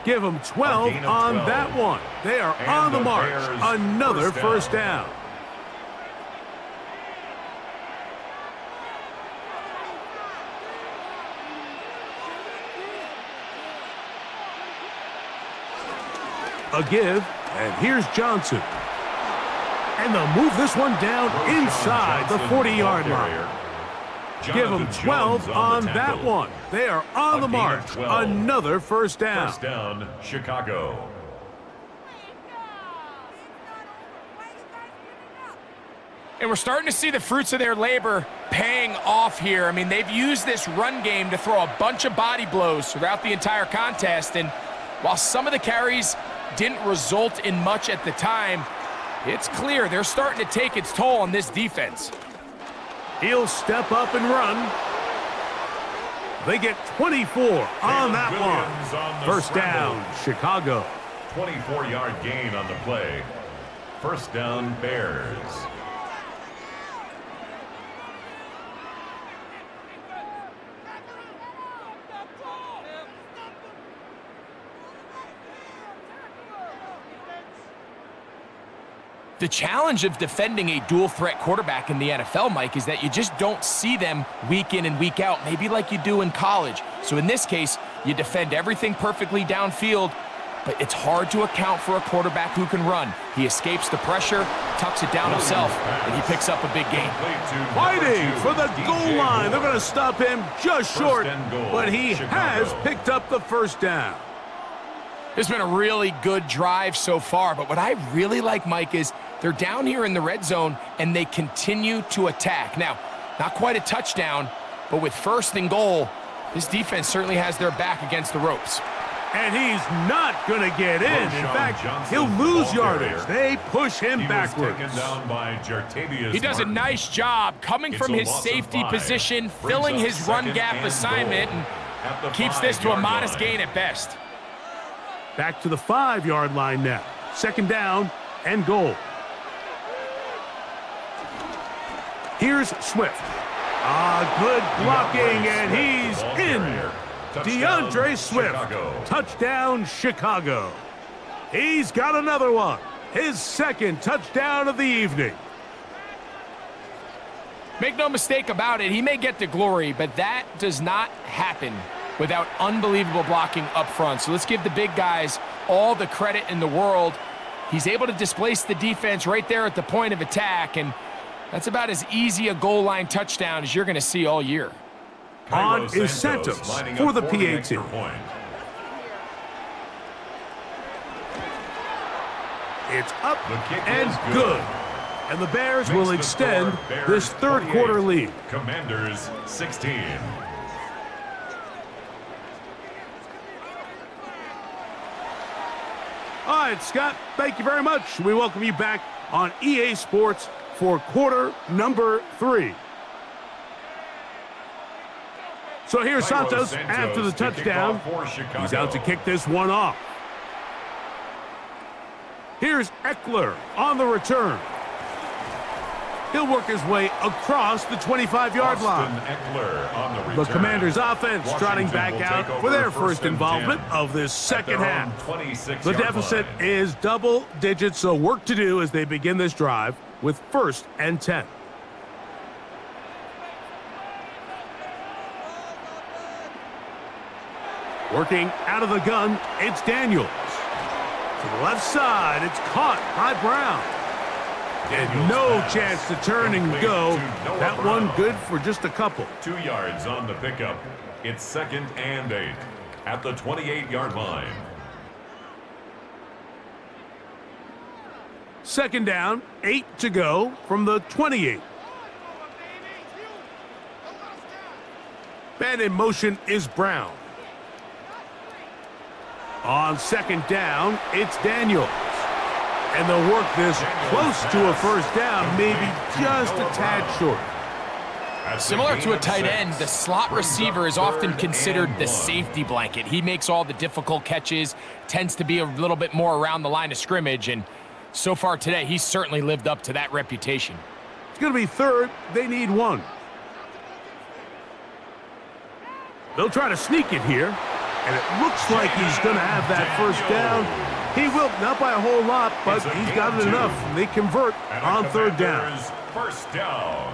Give him 12 on that one. They are on the march. Another 1st down. A give. And here's Johnson. And they'll move this one down inside the 40-yard line. Give them 12 on that one. They are on the march. Another 1st down. 1st down, Chicago. And we're starting to see the fruits of their labor paying off here. I mean, they've used this run game to throw a bunch of body blows throughout the entire contest. And while some of the carries didn't result in much at the time, it's clear they're starting to take its toll on this defense. He'll step up and run. They get 24 on that one. 1st down, Chicago. 24-yard gain on the play. 1st down, Bears. The challenge of defending a dual-threat quarterback in the NFL, Mike, is that you just don't see them week in and week out, maybe like you do in college. So in this case, you defend everything perfectly downfield, but it's hard to account for a quarterback who can run. He escapes the pressure, tucks it down himself, and he picks up a big gain. Fighting for the goal line. They're going to stop him just short, but he has picked up the 1st down. It's been a really good drive so far, but what I really like, Mike, is they're down here in the red zone, and they continue to attack. Now, not quite a touchdown, but with 1st and goal, this defense certainly has their back against the ropes. And he's not going to get in. In fact, he'll lose yardage. They push him backwards. He does a nice job coming from his safety position, filling his run gap assignment, and keeps this to a modest gain at best. Back to the 5-yard line now. Second down and goal. Here's Swift. Good blocking, and he's in. DeAndre Swift. Touchdown, Chicago. He's got another one. His second touchdown of the evening. Make no mistake about it, he may get the glory, but that does not happen without unbelievable blocking up front. So let's give the big guys all the credit in the world. He's able to displace the defense right there at the point of attack, and that's about as easy a goal line touchdown as you're going to see all year. On is Santos for the PAT. It's up and good. And the Bears will extend this third quarter lead. Commanders 16. All right, Scott, thank you very much. We welcome you back on EA Sports for quarter number 3. So here's Santos after the touchdown. He's out to kick this one off. Here's Eckler on the return. He'll work his way across the 25-yard line. The Commanders' offense trotting back out for their first involvement of this second half. The deficit is double digits, so work to do as they begin this drive with 1st and 10. Working out of the gun, it's Daniels. To the left side, it's caught by Brown. And no chance to turn and go. That one good for just a couple. 2 yards on the pickup. It's 2nd and 8 at the 28-yard line. Second down, 8 to go from the 28. Man in motion is Brown. On second down, it's Daniels. And they'll work this close to a first down, maybe just a tad short. Similar to a tight end, the slot receiver is often considered the safety blanket. He makes all the difficult catches, tends to be a little bit more around the line of scrimmage, and so far today, he's certainly lived up to that reputation. It's going to be 3rd. They need 1. They'll try to sneak it here. And it looks like he's going to have that first down. He will, not by a whole lot, but he's got it enough. They convert on 3rd down. First down.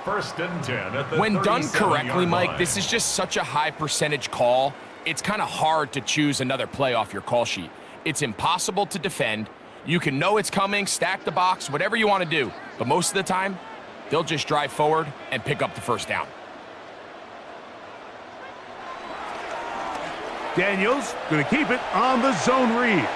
1st and 10 at the When done 37-yard correctly, Mike, line. this is just such a high percentage call. It's kind of hard to choose another play off your call sheet. It's impossible to defend. You can know it's coming, stack the box, whatever you want to do. But most of the time, they'll just drive forward and pick up the first down. Daniels going to keep it on the zone read.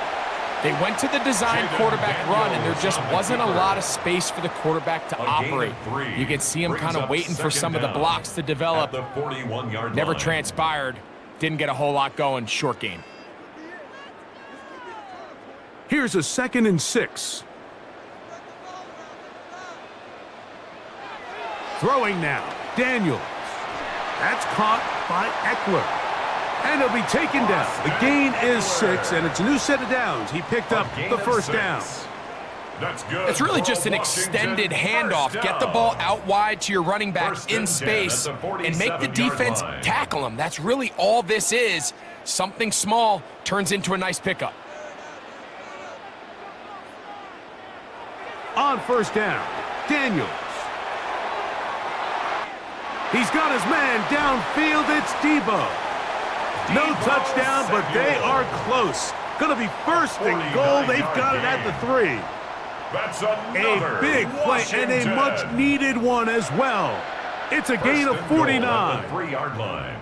They went to the design quarterback run, and there just wasn't a lot of space for the quarterback to operate. You could see him kind of waiting for some of the blocks to develop. Never transpired. Didn't get a whole lot going. Short game. Here's a 2nd and 6. Throwing now, Daniels. That's caught by Eckler. And he'll be taken down. The gain is 6, and it's a new set of downs. He picked up the first down. That's good. It's really just an extended handoff. Get the ball out wide to your running back in space and make the defense tackle him. That's really all this is. Something small turns into a nice pickup. On first down, Daniels. He's got his man downfield. It's Debo. No touchdown, but they are close. Going to be 1st and goal. They've got it at the 3. That's A big play and a much-needed one as well. It's a gain of 49. 3-yard line.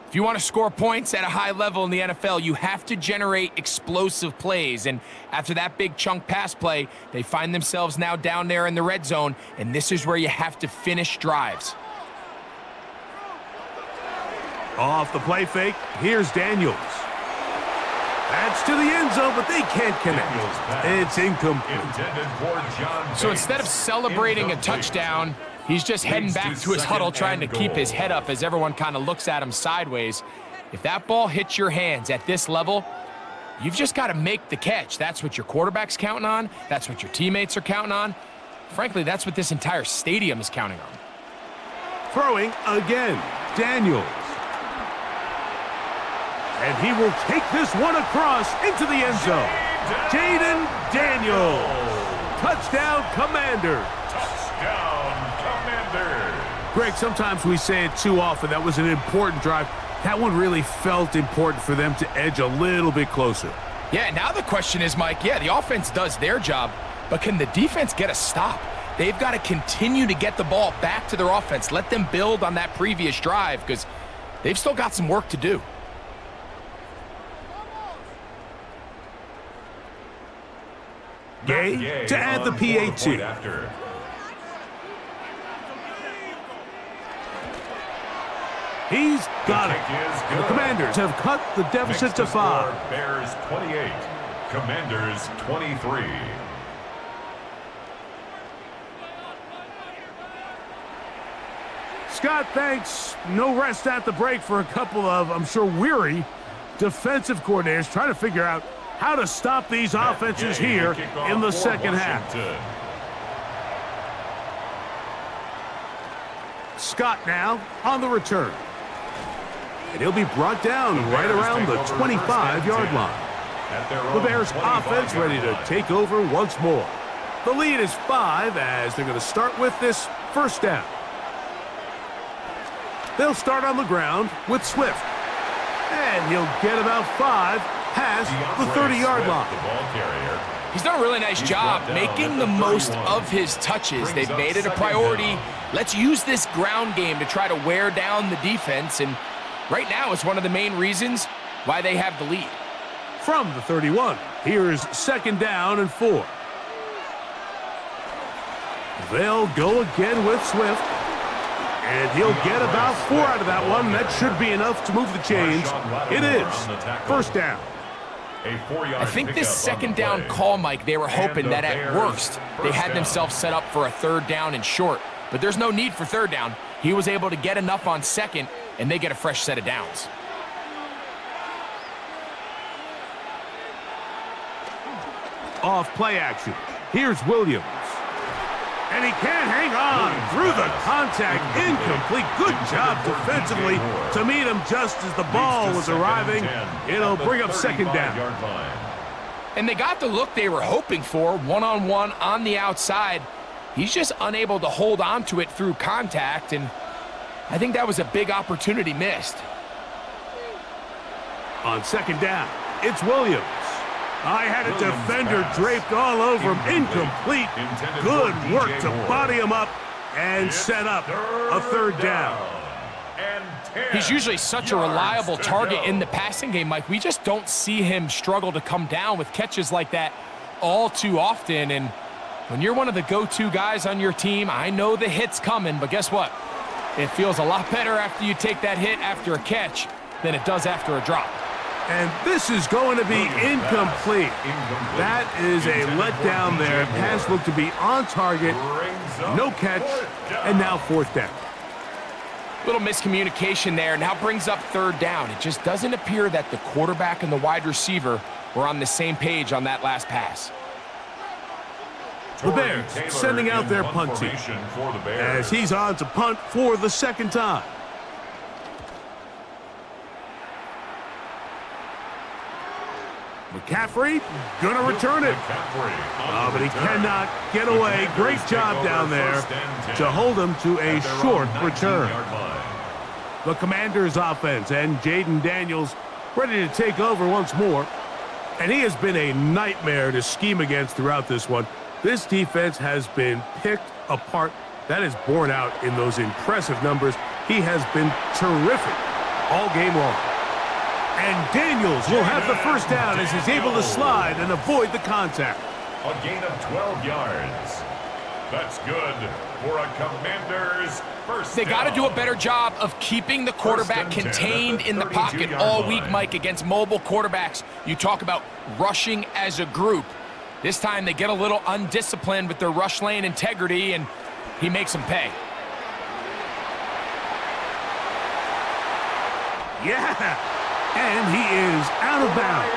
If you want to score points at a high level in the NFL, you have to generate explosive plays. And after that big chunk pass play, they find themselves now down there in the red zone, and this is where you have to finish drives. Off the play fake, here's Daniels. That's to the end zone, but they can't connect. It's incomplete. So instead of celebrating a touchdown, he's just heading back to his huddle trying to keep his head up as everyone kind of looks at him sideways. If that ball hits your hands at this level, you've just got to make the catch. That's what your quarterback's counting on. That's what your teammates are counting on. Frankly, that's what this entire stadium is counting on. Throwing again, Daniels. And he will take this one across into the end zone. Jaden Daniels. Touchdown, Commander. Touchdown, Commander. Greg, sometimes we say it too often. That was an important drive. That one really felt important for them to edge a little bit closer. Yeah, now the question is, Mike, yeah, the offense does their job, but can the defense get a stop? They've got to continue to get the ball back to their offense. Let them build on that previous drive because they've still got some work to do. Gay to add the PAT. He's got it. And the Commanders have cut the deficit to 5. Bears 28, Commanders 23. Scott, thanks. No rest at the break for a couple of, I'm sure, weary defensive coordinators trying to figure out how to stop these offenses here in the second half. Scott now on the return. And he'll be brought down right around the 25-yard line. The Bears offense ready to take over once more. The lead is 5 as they're going to start with this first down. They'll start on the ground with Swift. And he'll get about 5 past the 30-yard line. He's done a really nice job making the most of his touches. They've made it a priority. Let's use this ground game to try to wear down the defense, and right now it's one of the main reasons why they have the lead. From the 31, here's second down and 4. They'll go again with Swift. And he'll get about 4 out of that one. That should be enough to move the chains. It is first down. I think this second down call, Mike, they were hoping that at worst they had themselves set up for a third down and short. But there's no need for third down. He was able to get enough on second, and they get a fresh set of downs. Off play action. Here's Williams. And he can't hang on through the contact. Incomplete. Good job defensively to meet him just as the ball was arriving. It'll bring up second down. And they got the look they were hoping for, one-on-one on the outside. He's just unable to hold on to it through contact, and I think that was a big opportunity missed. On second down, it's Williams. I had a defender draped all over him. Incomplete. Good work to body him up and set up a third down. He's usually such a reliable target in the passing game, Mike. We just don't see him struggle to come down with catches like that all too often. And when you're one of the go-to guys on your team, I know the hit's coming, but guess what? It feels a lot better after you take that hit after a catch than it does after a drop. And this is going to be incomplete. That is a letdown there. Pass looked to be on target, no catch, and now fourth down. Little miscommunication there. Now brings up third down. It just doesn't appear that the quarterback and the wide receiver were on the same page on that last pass. The Bears sending out their punt team as he's on to punt for the second time. McCaffrey gonna return it. But he cannot get away. Great job down there to hold him to a short return. The Commanders offense and Jaden Daniels ready to take over once more. And he has been a nightmare to scheme against throughout this one. This defense has been picked apart. That is borne out in those impressive numbers. He has been terrific all game long. And Daniels will have the first down as he's able to slide and avoid the contact. A gain of 12 yards. That's good. for a Commanders first They got to do a down. better job of keeping the quarterback First and 10 contained at the in the pocket 32-yard all line. week, Mike, against mobile quarterbacks. You talk about rushing as a group. This time they get a little undisciplined with their rush lane integrity, and he makes them pay. Yeah, and he is out of bounds.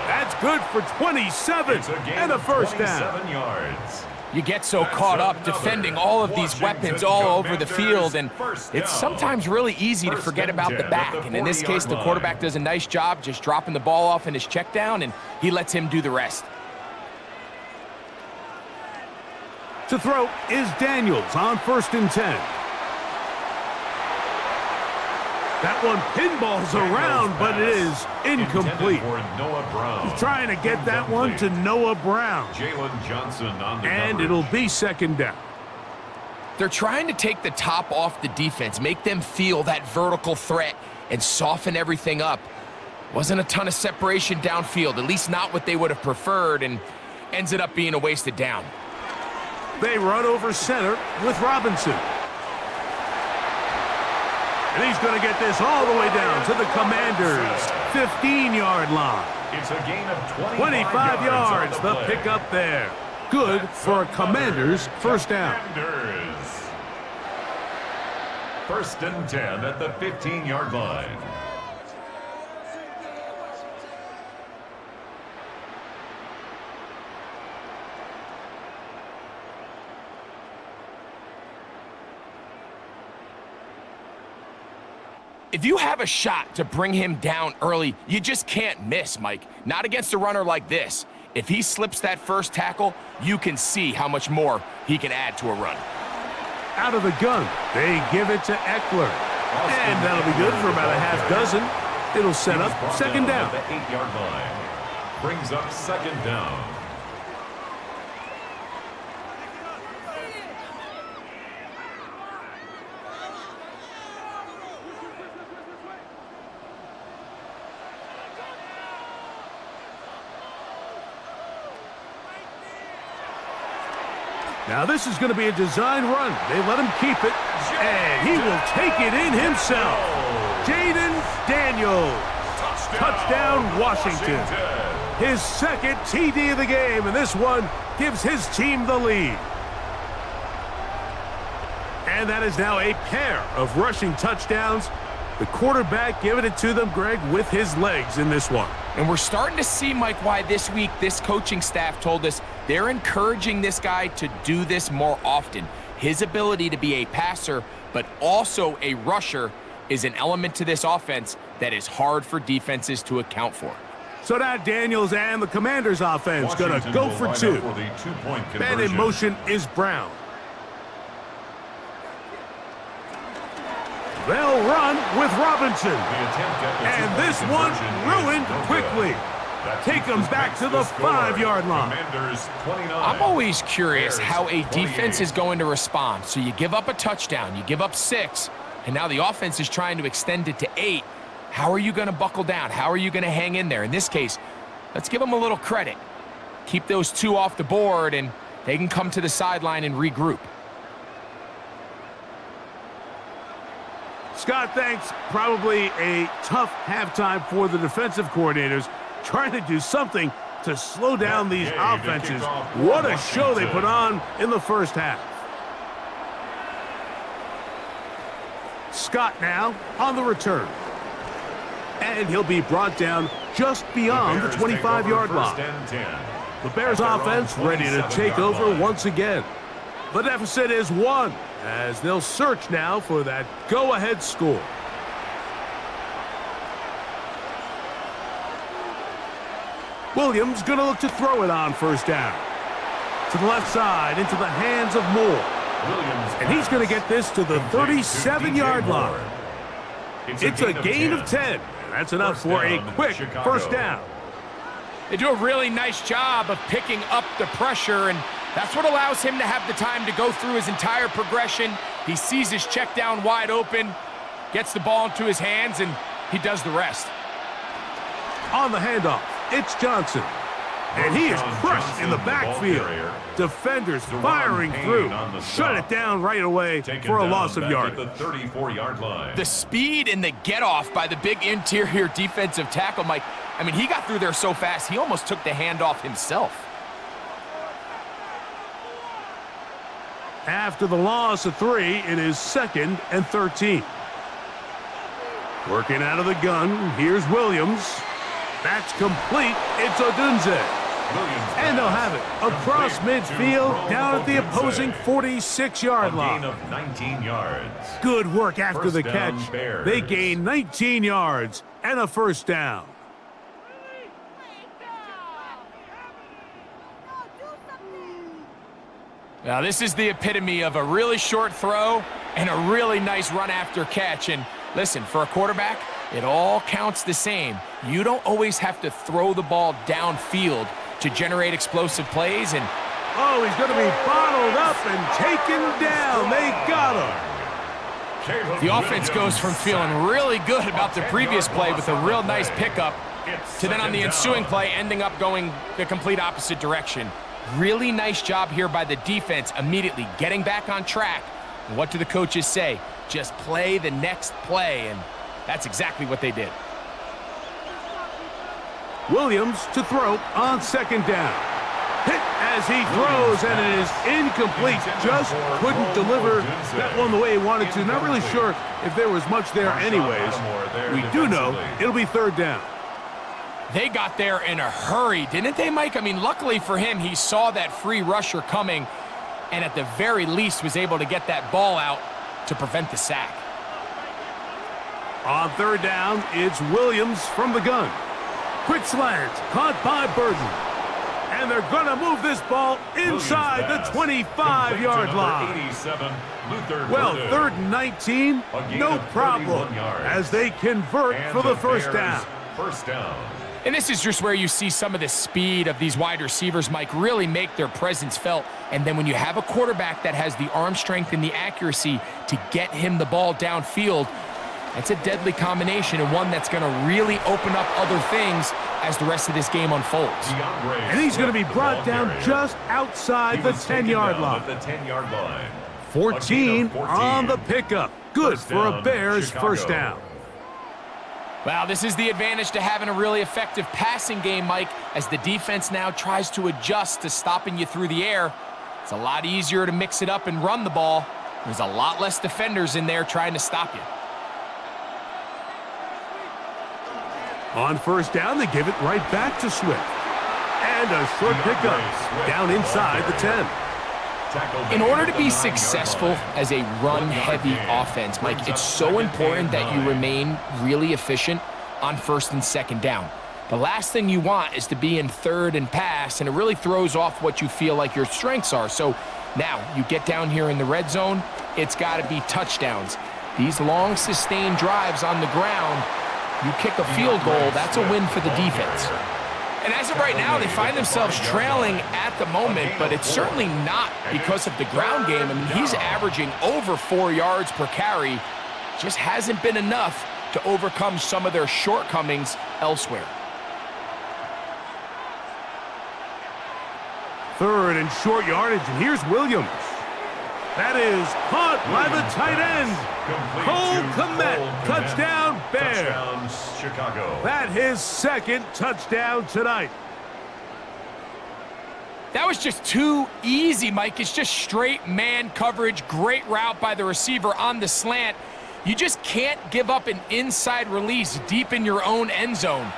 That's good for 27 It's a gain and a of first down. 27 yards. You get so caught up defending all of these weapons all over the field, and it's sometimes really easy to forget about the back. And in this case, the quarterback does a nice job just dropping the ball off in his check down, and he lets him do the rest. To throw is Daniels on 1st and 10. That one pinballs around, but it is incomplete. For Noah Brown. He's trying to get that one to Noah Brown. Jalen Johnson on the And coverage. it'll be 2nd down. They're trying to take the top off the defense, make them feel that vertical threat, and soften everything up. Wasn't a ton of separation downfield, at least not what they would have preferred, and ends it up being a wasted down. They run over center with Robinson. And he's going to get this all the way down to the Commanders' 15-yard line. It's a gain of 25 yards, the play. pickup there. Good for a Commanders' first down. Commanders. 1st and 10 at the 15-yard line. If you have a shot to bring him down early, you just can't miss, Mike. Not against a runner like this. If he slips that first tackle, you can see how much more he can add to a run. Out of the gun, they give it to Eckler. And that'll be good for about a half dozen. It'll set up 2nd down. At the 8-yard line. Brings up 2nd down. Now this is going to be a design run. They let him keep it, and he will take it in himself. Jaden Daniels. Touchdown, Washington. His 2nd TD of the game, and this one gives his team the lead. And that is now a pair of rushing touchdowns. The quarterback giving it to them, Greg, with his legs in this one. And we're starting to see, Mike, why this week this coaching staff told us they're encouraging this guy to do this more often. His ability to be a passer, but also a rusher, is an element to this offense that is hard for defenses to account for. So now Daniels and the Commanders offense going to go for 2. Man in motion is Brown. They'll run with Robinson. And this one ruined quickly. Take them back to the 5-yard line. I'm always curious how a defense is going to respond. So you give up a touchdown, you give up 6, and now the offense is trying to extend it to 8. How are you going to buckle down? How are you going to hang in there? In this case, let's give them a little credit. Keep those 2 off the board, and they can come to the sideline and regroup. Scott thinks probably a tough halftime for the defensive coordinators, trying to do something to slow down these offenses. What a show they put on in the first half. Scott now on the return. And he'll be brought down just beyond the 25-yard line. The Bears offense ready to take over once again. The deficit is 1, as they'll search now for that go-ahead score. Williams going to look to throw it on 1st down. To the left side, into the hands of Moore. And he's going to get this to the 37-yard line. It's a gain of 10. That's enough for a quick first down. They do a really nice job of picking up the pressure, and that's what allows him to have the time to go through his entire progression. He sees his check down wide open, gets the ball into his hands, and he does the rest. On the handoff, it's Johnson. And he is crushed in the backfield. Defenders firing through. Shut it down right away for a loss of yardage. The 34-yard line. The speed and the get-off by the big interior defensive tackle, Mike. I mean, he got through there so fast, he almost took the handoff himself. After the loss of 3, it is 2nd and 13. Working out of the gun, here's Williams. That's complete. It's Odunze. And they'll have it across midfield, down at the opposing 46-yard line. Gain of 19 yards. Good work after the catch. Bears. They gain 19 yards and a first down. Now, this is the epitome of a really short throw and a really nice run after catch. And listen, for a quarterback, it all counts the same. You don't always have to throw the ball downfield to generate explosive plays. And oh, he's going to be bottled up and taken down. They got him. the offense goes from feeling really good about the previous play with a real nice pickup to then on the ensuing play ending up going the complete opposite direction. Really nice job here by the defense, immediately getting back on track. And what do the coaches say? Just play the next play, and that's exactly what they did. Williams to throw on 2nd down. Hit as he throws, and it is incomplete. Just couldn't deliver that one the way he wanted to. Not really sure if there was much there anyways. We do know it'll be 3rd down. They got there in a hurry, didn't they, Mike? I mean, luckily for him, he saw that free rusher coming and at the very least was able to get that ball out to prevent the sack. On 3rd down, it's Williams from the gun. Quick slant, caught by Burton. And they're going to move this ball inside the 25-yard line. Well, 3rd and 19, no problem, as they convert for the first down. And this is just where you see some of the speed of these wide receivers, Mike, really make their presence felt. And then when you have a quarterback that has the arm strength and the accuracy to get him the ball downfield, that's a deadly combination and one that's going to really open up other things as the rest of this game unfolds. And he's going to be brought down just outside the 10-yard line. 14 on the pickup. Good for a Bears first down. Well, this is the advantage to having a really effective passing game, Mike, as the defense now tries to adjust to stopping you through the air. It's a lot easier to mix it up and run the ball. There's a lot less defenders in there trying to stop you. On first down, they give it right back to Swift. And a short pickup down inside the 10. In order to be successful as a run-heavy offense, Mike, it's so important that you remain really efficient on 1st and 2nd down. The last thing you want is to be in 3rd and pass, and it really throws off what you feel like your strengths are. So now you get down here in the red zone, it's got to be touchdowns. These long, sustained drives on the ground, you kick a field goal, that's a win for the defense. And as of right now, they find themselves trailing at the moment, but it's certainly not because of the ground game. I mean, he's averaging over 4 yards per carry. Just hasn't been enough to overcome some of their shortcomings elsewhere. 3rd and short yardage, and here's Williams. That is caught by the tight end. Cole Kmet, touchdown Bears. Chicago. That his 2nd touchdown tonight. That was just too easy, Mike. It's just straight man coverage, great route by the receiver on the slant. You just can't give up an inside release deep in your own end zone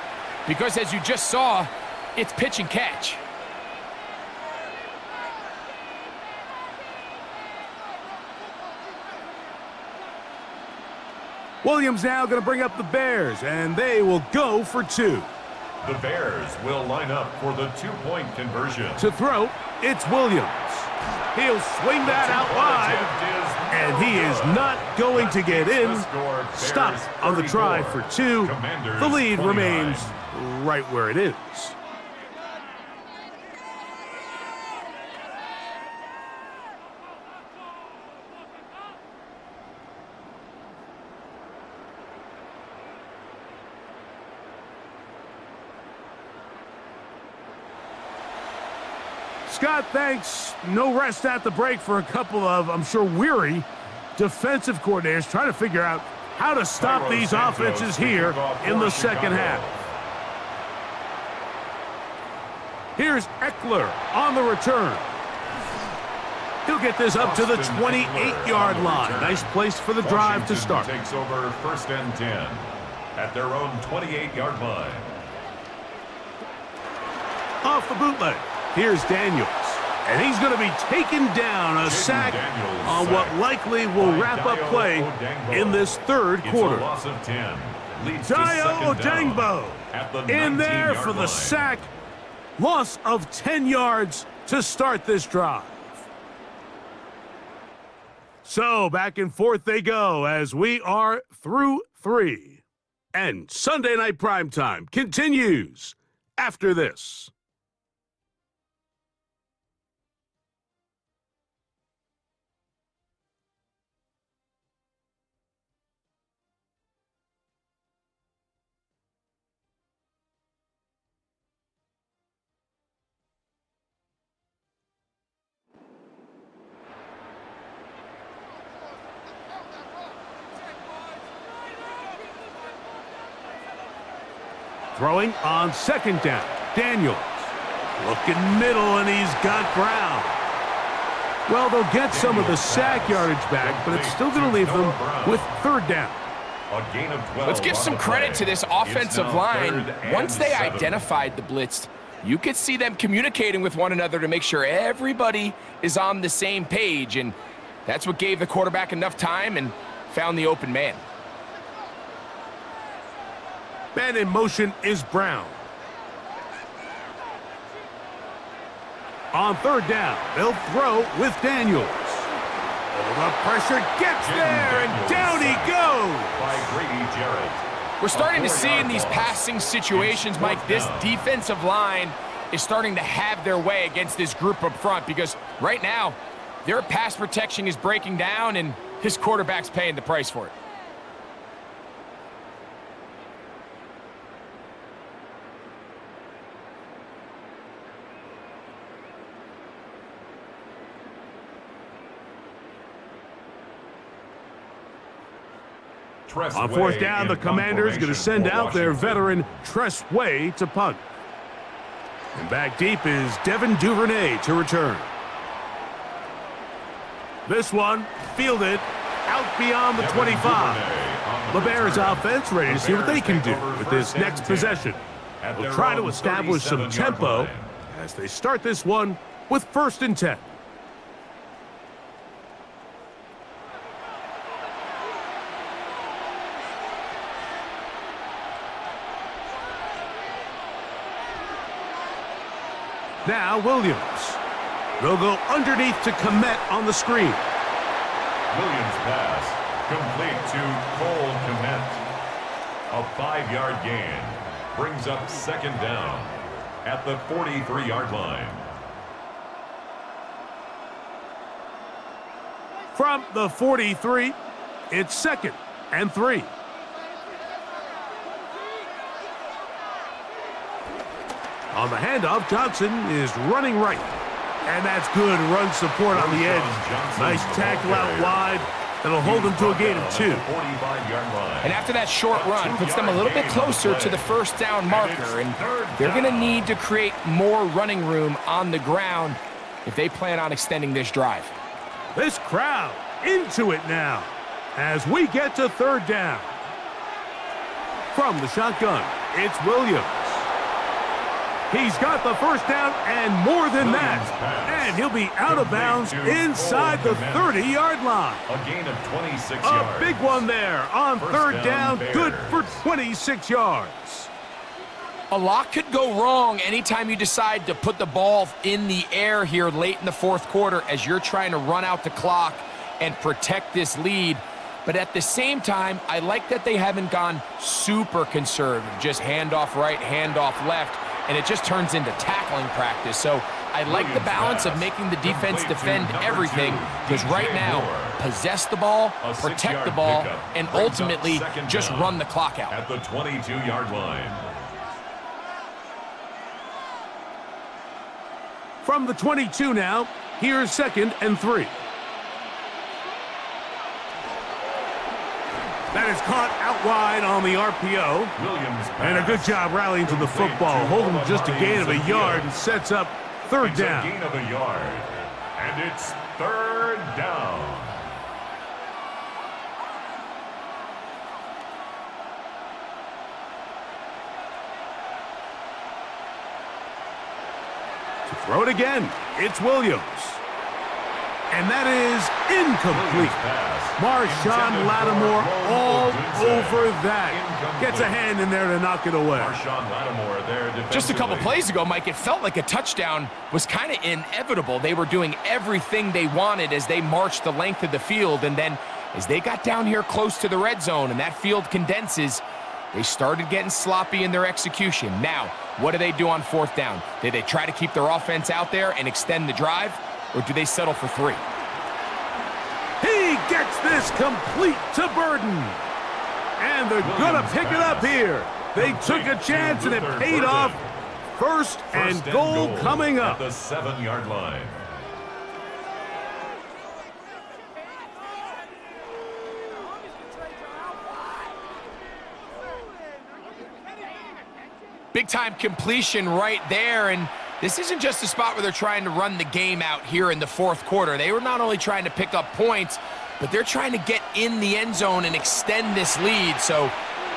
because, as you just saw, it's pitch and catch. Williams now going to bring up the Bears, and they will go for 2. The Bears will line up for the 2-point conversion. To throw, it's Williams. He'll swing that out wide, and he is not going to get in. Stop on the try for 2. The lead remains right where it is. Scott, thanks. No rest at the break for a couple of, I'm sure, weary defensive coordinators trying to figure out how to stop these offenses here in the second half. Here's Eckler on the return. He'll get this up to the 28-yard line. Nice place for the drive to start. Takes over 1st and 10 at their own 28-yard line. Off the bootleg, here's Daniels. And he's going to be taken down, a sack on what likely will wrap up play in this third quarter. Loss of 10. Dio Odangbo in there for the sack. Loss of 10 yards to start this drive. So back and forth they go as we are through 3. And Sunday Night Primetime continues after this. Throwing on second down. Daniels looking middle, and he's got Brown. Well, they'll get some of the sack yardage back, but it's still going to leave them with third down. A gain of 12. Let's give some credit to this offensive line. Once they identified the blitz, you could see them communicating with one another to make sure everybody is on the same page, and that's what gave the quarterback enough time and found the open man. Man in motion is Brown. On third down, they'll throw with Daniels. Oh, the pressure gets there, and down he goes. By Grady Jarrett. We're starting to see in these passing situations, Mike, this defensive line is starting to have their way against this group up front, because right now, their pass protection is breaking down, and his quarterback's paying the price for it. On fourth down, the Commanders going to send out their veteran Tress Way to punt. And back deep is Devin Duvernay to return. This one fielded out beyond the 25. The Bears offense ready to see what they can do with this next possession. They'll try to establish some tempo as they start this one with 1st and 10. Now Williams. They'll go underneath to Kmet on the screen. Williams pass complete to Cole Kmet. A 5-yard gain brings up 2nd down at the 43-yard line. From the 43, it's 2nd and 3. On the handoff, Johnson is running right. And that's good run support on the edge. Nice tackle out wide. That'll hold them to a gain of 2. And after that short run, puts them a little bit closer to the 1st down marker. And they're going to need to create more running room on the ground if they plan on extending this drive. This crowd into it now as we get to 3rd down. From the shotgun, it's Williams. He's got the 1st down and more than that. And he'll be out of bounds inside the 30-yard line. A gain of 26 yards. A big one there on 3rd down, good for 26 yards. A lot could go wrong anytime you decide to put the ball in the air here late in the 4th quarter as you're trying to run out the clock and protect this lead. But at the same time, I like that they haven't gone super conservative, just handoff right, handoff left, and it just turns into tackling practice. So I like the balance of making the defense defend everything, because right now, possess the ball, protect the ball, and ultimately just run the clock out. At the 22-yard line. From the 22 now, here's 2nd and 3. That is caught out wide on the RPO. And a good job rallying to the football. Holding just a gain of a yard and sets up 3rd down. A gain of a yard. And it's 3rd down. To throw it again, it's Williams. And that is incomplete. Marshawn Lattimore all over that. Gets a hand in there to knock it away. Marshawn Lattimore there defensively. Just a couple plays ago, Mike, it felt like a touchdown was kind of inevitable. They were doing everything they wanted as they marched the length of the field, and then as they got down here close to the red zone and that field condenses, they started getting sloppy in their execution. Now, what do they do on 4th down? Do they try to keep their offense out there and extend the drive, or do they settle for 3? He gets this complete to Burden. And they're going to pick it up here. They took a chance and it paid off. First and goal coming up. At the 7-yard line. Big-time completion right there, and this isn't just a spot where they're trying to run the game out here in the 4th quarter. They were not only trying to pick up points, but they're trying to get in the end zone and extend this lead. So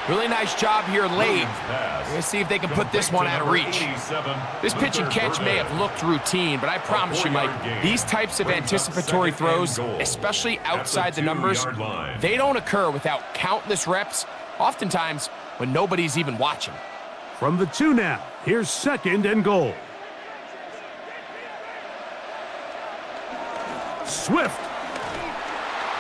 really nice job here late. We're going to see if they can put this one out of reach. This pitch and catch may have looked routine, but I promise you, Mike, these types of anticipatory throws, especially outside the numbers, they don't occur without countless reps, oftentimes when nobody's even watching. From the 2 now, here's 2nd and goal. Swift.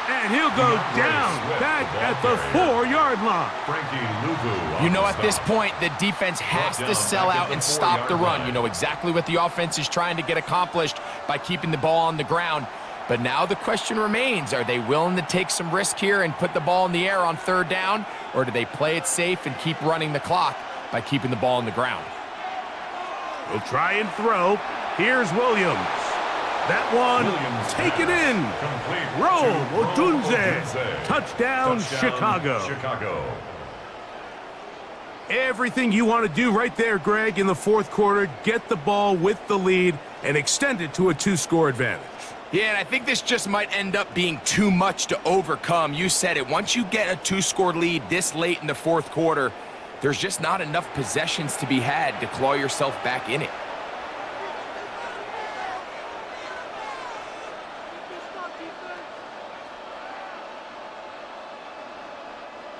And he'll go down back at the 4-yard line. You know, at this point, the defense has to sell out and stop the run. You know exactly what the offense is trying to get accomplished by keeping the ball on the ground. But now the question remains, are they willing to take some risk here and put the ball in the air on 3rd down, or do they play it safe and keep running the clock by keeping the ball on the ground? We'll try and throw. Here's Williams. That one taken in. Odunze. Touchdown, Chicago. Everything you want to do right there, Greg, in the 4th quarter. Get the ball with the lead and extend it to a 2-score advantage. Yeah, and I think this just might end up being too much to overcome. You said it. Once you get a 2-score lead this late in the 4th quarter, there's just not enough possessions to be had to claw yourself back in it.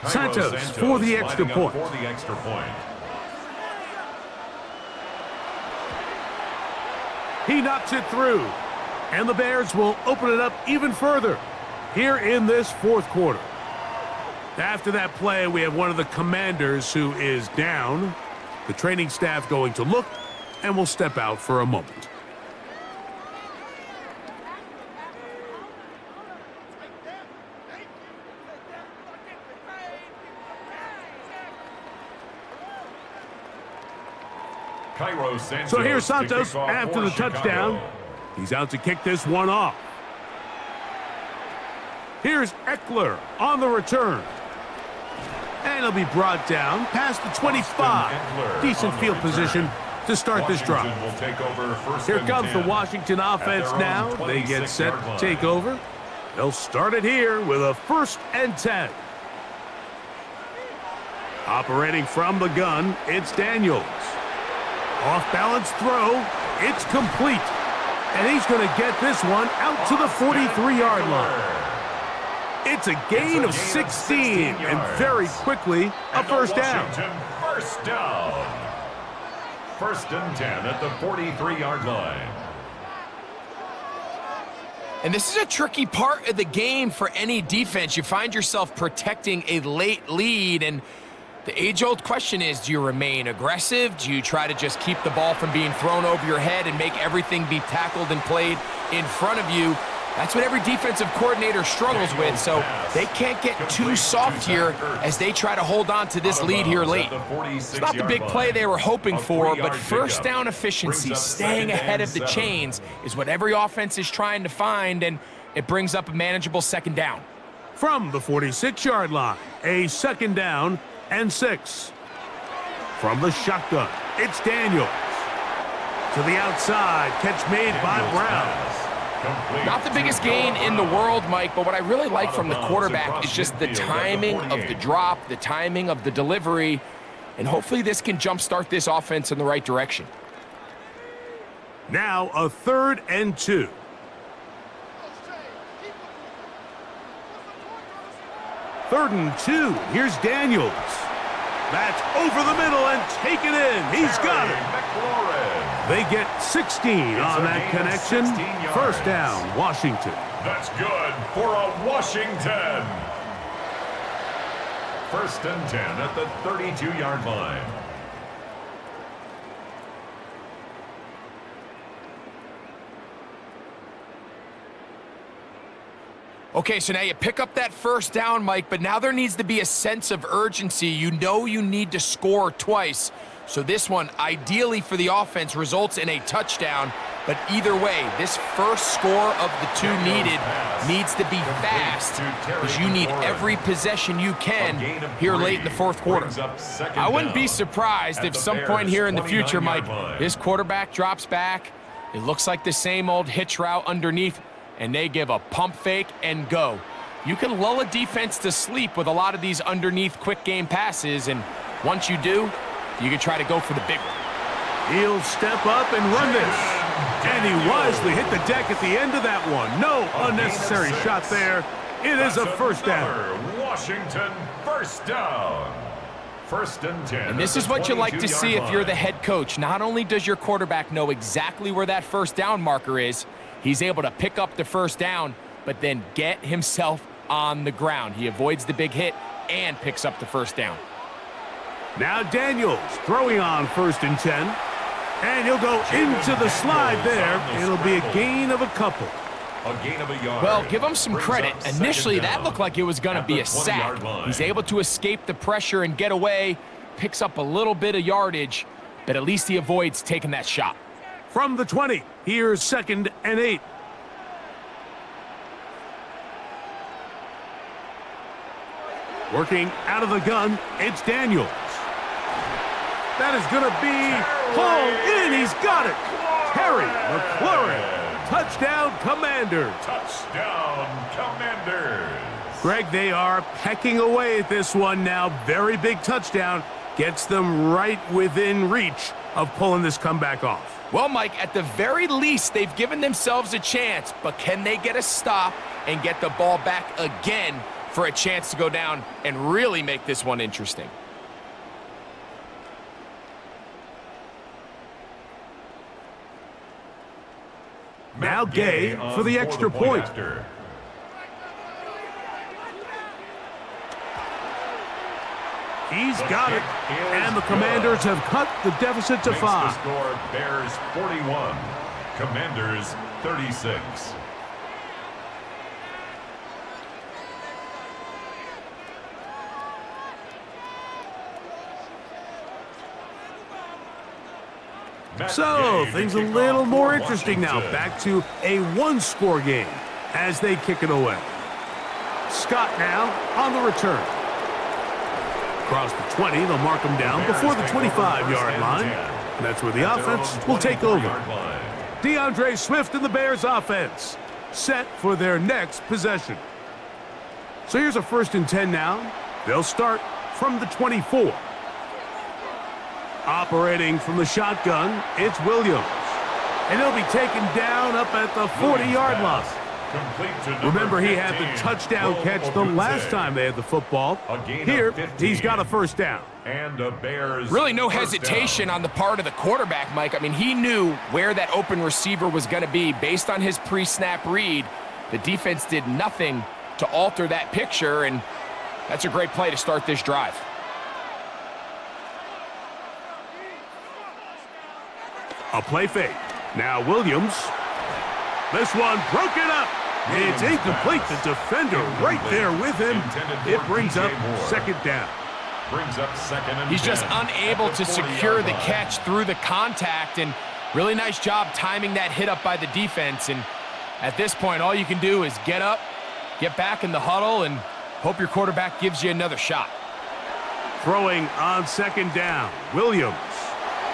Santos for the extra point. He knocks it through, and the Bears will open it up even further here in this 4th quarter. After that play, we have one of the commanders who is down. The training staff going to look, and will step out for a moment. So here's Santos after the touchdown. He's out to kick this one off. Here's Eckler on the return. And he'll be brought down past the 25. Decent field position to start this drive. Here comes the Washington offense now. They get set to take over. They'll start it here with a 1st and 10. Operating from the gun, it's Daniels. Off-balance throw. It's complete. And he's going to get this one out to the 43-yard line. It's a gain of 16, and very quickly, a 1st down. First down. 1st and 10 at the 43-yard line. And this is a tricky part of the game for any defense. You find yourself protecting a late lead, and the age-old question is, do you remain aggressive? Do you try to just keep the ball from being thrown over your head and make everything be tackled and played in front of you? That's what every defensive coordinator struggles with, so they can't get too soft here as they try to hold on to this lead here late. It's not the big play they were hoping for, but first down efficiency, staying ahead of the chains, is what every offense is trying to find, and it brings up a manageable second down. From the 46-yard line, a second down and 6. From the shotgun, it's Daniels. To the outside, catch made by Brown. Not the biggest gain in the world, Mike, but what I really like from the quarterback is just the timing of the drop, the timing of the delivery, and hopefully this can jumpstart this offense in the right direction. Now a 3rd and 2. Third and 2. Here's Daniels. That's over the middle and taken in. He's got it. They get 16 on that connection. First down, Washington. That's good for a Washington. 1st and 10 at the 32-yard line. Okay, so now you pick up that first down, Mike, but now there needs to be a sense of urgency. You know you need to score twice. So this one, ideally for the offense, results in a touchdown. But either way, this first score of the 2 needs to be fast, because you need every possession you can here late in the 4th quarter. I wouldn't be surprised if some point here in the future, Mike, this quarterback drops back. It looks like the same old hitch route underneath, and they give a pump fake and go. You can lull a defense to sleep with a lot of these underneath quick game passes, and once you do, you can try to go for the big one. He'll step up and run this. And he wisely hit the deck at the end of that one. No unnecessary shot there. It is a first down. Washington, first down. 1st and 10. And this is what you like to see if you're the head coach. Not only does your quarterback know exactly where that first down marker is, he's able to pick up the first down, but then get himself on the ground. He avoids the big hit and picks up the first down. Now Daniels throwing on 1st and 10. And he'll go into the slide there. It'll be a gain of a couple. A gain of a yard. Well, give him some credit. Initially, that looked like it was going to be a sack. He's able to escape the pressure and get away, picks up a little bit of yardage, but at least he avoids taking that shot. From the 20, here's 2nd and 8. Working out of the gun, it's Daniels. That is going to be hauled in. He's got it. Terry McLaurin. Touchdown, Commanders. Touchdown, Commanders. Greg, they are pecking away at this one now. Very big touchdown. Gets them right within reach of pulling this comeback off. Well, Mike, at the very least, they've given themselves a chance, but can they get a stop and get the ball back again for a chance to go down and really make this one interesting? Now Gay for the extra point. He's got it, and the Commanders have cut the deficit to 5. The score, Bears 41, Commanders 36. So, things a little more interesting now. Back to a 1-score game as they kick it away. Scott now on the return. Across the 20, they'll mark him down before the 25-yard line. And that's where the offense will take over. DeAndre Swift and the Bears offense set for their next possession. So here's a 1st and 10 now. They'll start from the 24. Operating from the shotgun, it's Williams. And he'll be taken down up at the 40-yard line. Remember, he had the touchdown catch the last time they had the football. Here, he's got a first down. And the Bears really no hesitation on the part of the quarterback, Mike. I mean, he knew where that open receiver was going to be based on his pre-snap read. The defense did nothing to alter that picture, and that's a great play to start this drive. A play fake. Now Williams. This one broken up. It's incomplete. The defender right there with him. It brings up second down. Brings up second and He's 10 just unable to secure the line. catch through the contact, and really nice job timing that hit up by the defense. And at this point, all you can do is get up, get back in the huddle, and hope your quarterback gives you another shot. Throwing on second down. Williams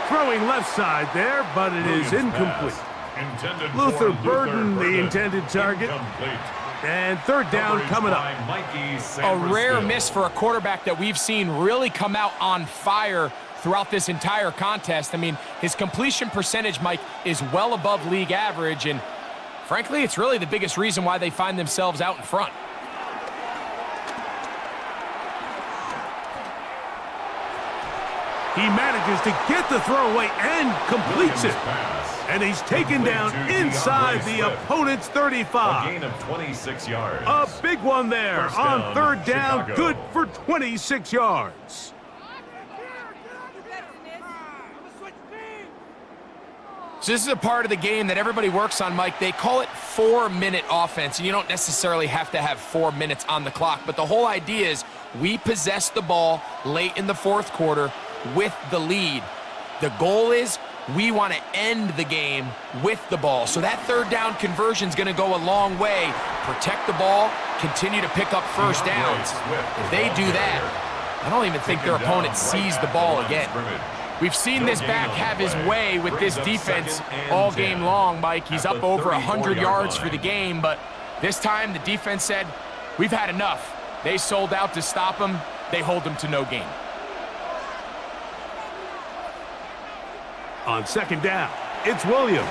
throwing left side there, but it is incomplete. Intended for Luther Burden, the intended target. Incomplete. And third down Coverage coming up. by Mikey A Samberstill. rare miss for a quarterback that we've seen really come out on fire throughout this entire contest. I mean, his completion percentage, Mike, is well above league average, and frankly, it's really the biggest reason why they find themselves out in front. He manages to get the throw away and completes it. Pass. And he's taken down inside the opponent's A 35. gain of 26 yards. A big one there First on down, third down. Chicago. Good for 26 yards. So this is a part of the game that everybody works on, Mike. They call it 4-minute offense, and you don't necessarily have to have 4 minutes on the clock, but the whole idea is we possess the ball late in the fourth quarter with the lead. The goal is we want to end the game with the ball. So that third down conversion is going to go a long way. Protect the ball, continue to pick up first downs. If they do that, I don't even think their opponent sees the ball again. We've seen this back have his way with this defense all game long, Mike. He's up over 100 yards for the game, but this time the defense said, we've had enough. They sold out to stop him. They hold him to no gain. On second down, it's Williams.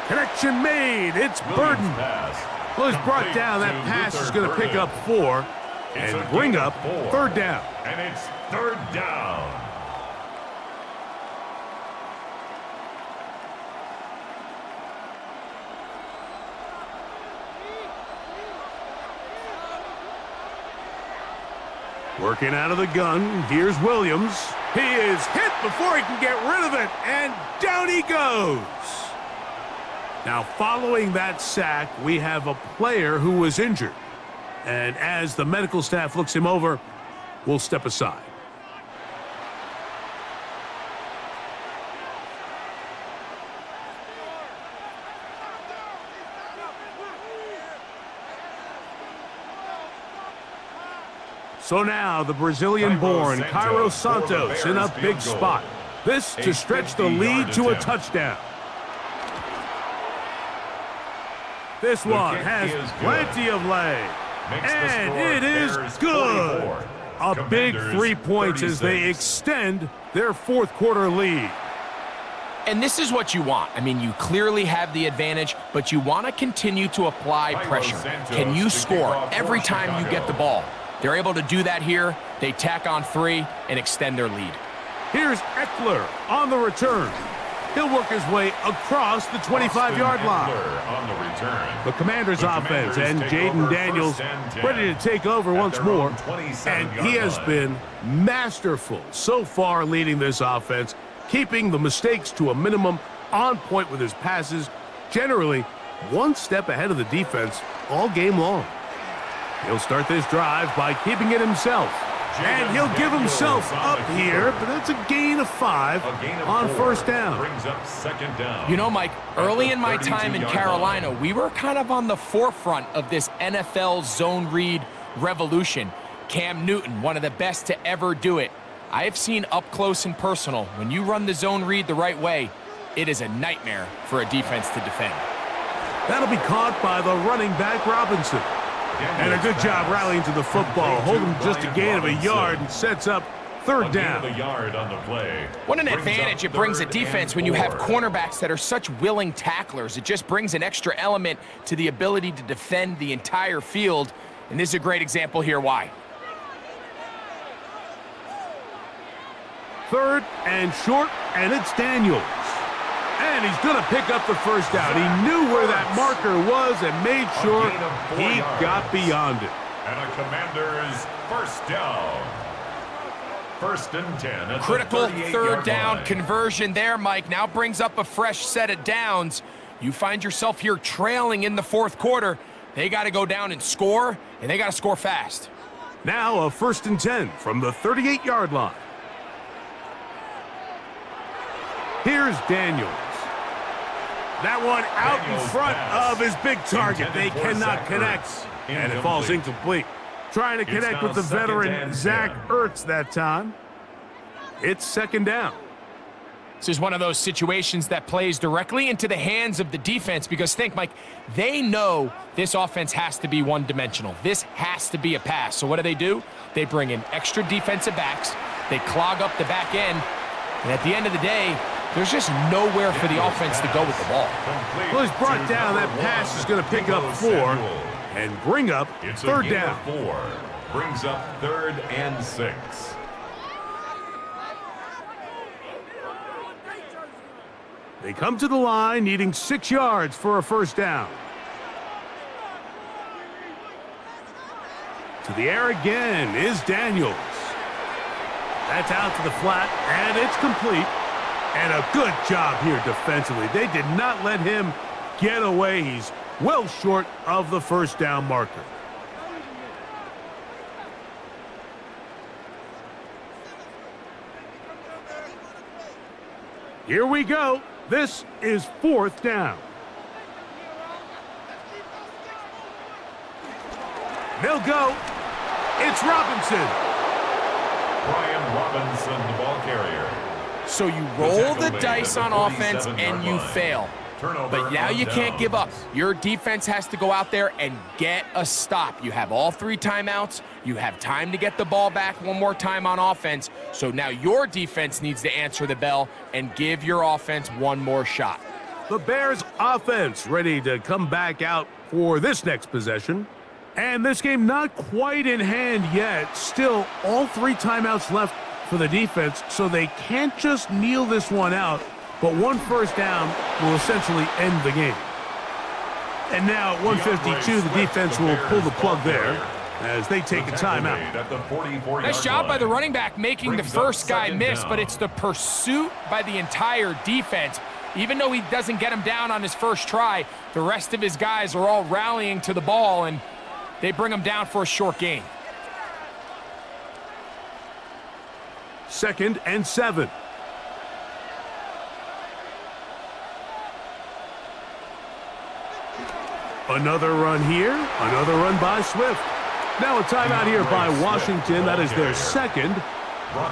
Connection made. It's Burden. Well, he's brought down. That pass is going to pick up 4 and bring up third down. And it's third down. Working out of the gun, here's Williams. He is hit before he can get rid of it, and down he goes. Now, following that sack, we have a player who was injured. And as the medical staff looks him over, we'll step aside. So now the Brazilian-born Cairo Santos in a big spot. This to stretch the lead to a touchdown. This one has plenty of leg. And it is good. A big 3 points as they extend their fourth quarter lead. And this is what you want. I mean, you clearly have the advantage, but you want to continue to apply pressure. Can you score every time you get the ball? They're able to do that here. They tack on 3 and extend their lead. Here's Eckler on the return. He'll work his way across the 25-yard line. On the return. The Commanders' offense and Jaden Daniels ready to take over once more. And he has been masterful so far leading this offense, keeping the mistakes to a minimum, on point with his passes, generally one step ahead of the defense all game long. He'll start this drive by keeping it himself. And he'll give himself up here, but that's a gain of 5 on first down. Brings up second down. You know, Mike, early in my time in Carolina, we were kind of on the forefront of this NFL zone read revolution. Cam Newton, one of the best to ever do it. I have seen up close and personal, when you run the zone read the right way, it is a nightmare for a defense to defend. That'll be caught by the running back, Robinson. And a good job rallying to the football. Holding just a gain of a yard and sets up third down. What an advantage it brings a defense when you have cornerbacks that are such willing tacklers. It just brings an extra element to the ability to defend the entire field. And this is a great example here why. Third and short, and it's Daniels. And he's going to pick up the first down. He knew where that marker was and made sure he got beyond it. And a Commander's first down. First and 10. At Critical the third down line. conversion there, Mike. Now brings up a fresh set of downs. You find yourself here trailing in the fourth quarter. They got to go down and score, and they got to score fast. Now a 1st and 10 from the 38-yard line. Here's Daniels. That one out in front of his big target. They cannot connect, and it falls incomplete. Trying to connect with the veteran Zach Ertz that time. It's 2nd down. This is one of those situations that plays directly into the hands of the defense because think, Mike, they know this offense has to be one-dimensional. This has to be a pass. So what do? They bring in extra defensive backs. They clog up the back end. And at the end of the day, there's just nowhere for the offense to go with the ball. Well, he's brought down. That pass is going to pick up 4 and bring up 3rd down. 4 brings up 3rd and 6. They come to the line needing 6 yards for a 1st down. To the air again is Daniels. That's out to the flat, and it's complete. And a good job here defensively. They did not let him get away. He's well short of the 1st down marker. Here we go. This is 4th down. They'll go. It's Robinson. Brian Robinson, the ball carrier. So you roll the dice on offense and you fail. But now you can't give up. Your defense has to go out there and get a stop. You have all 3 timeouts. You have time to get the ball back one more time on offense. So now your defense needs to answer the bell and give your offense one more shot. The Bears offense ready to come back out for this next possession. And this game not quite in hand yet. Still all 3 timeouts left for the defense, so they can't just kneel this one out. But 1 1st down will essentially end the game. And now at 1:52, the defense will pull the plug there as they take a timeout. Nice job by the running back making the first guy miss, but it's the pursuit by the entire defense. Even though he doesn't get him down on his first try, the rest of his guys are all rallying to the ball, and they bring him down for a short gain. 2nd and 7. Another run here, another run by Swift. Now a timeout here by Washington. That is their 2nd.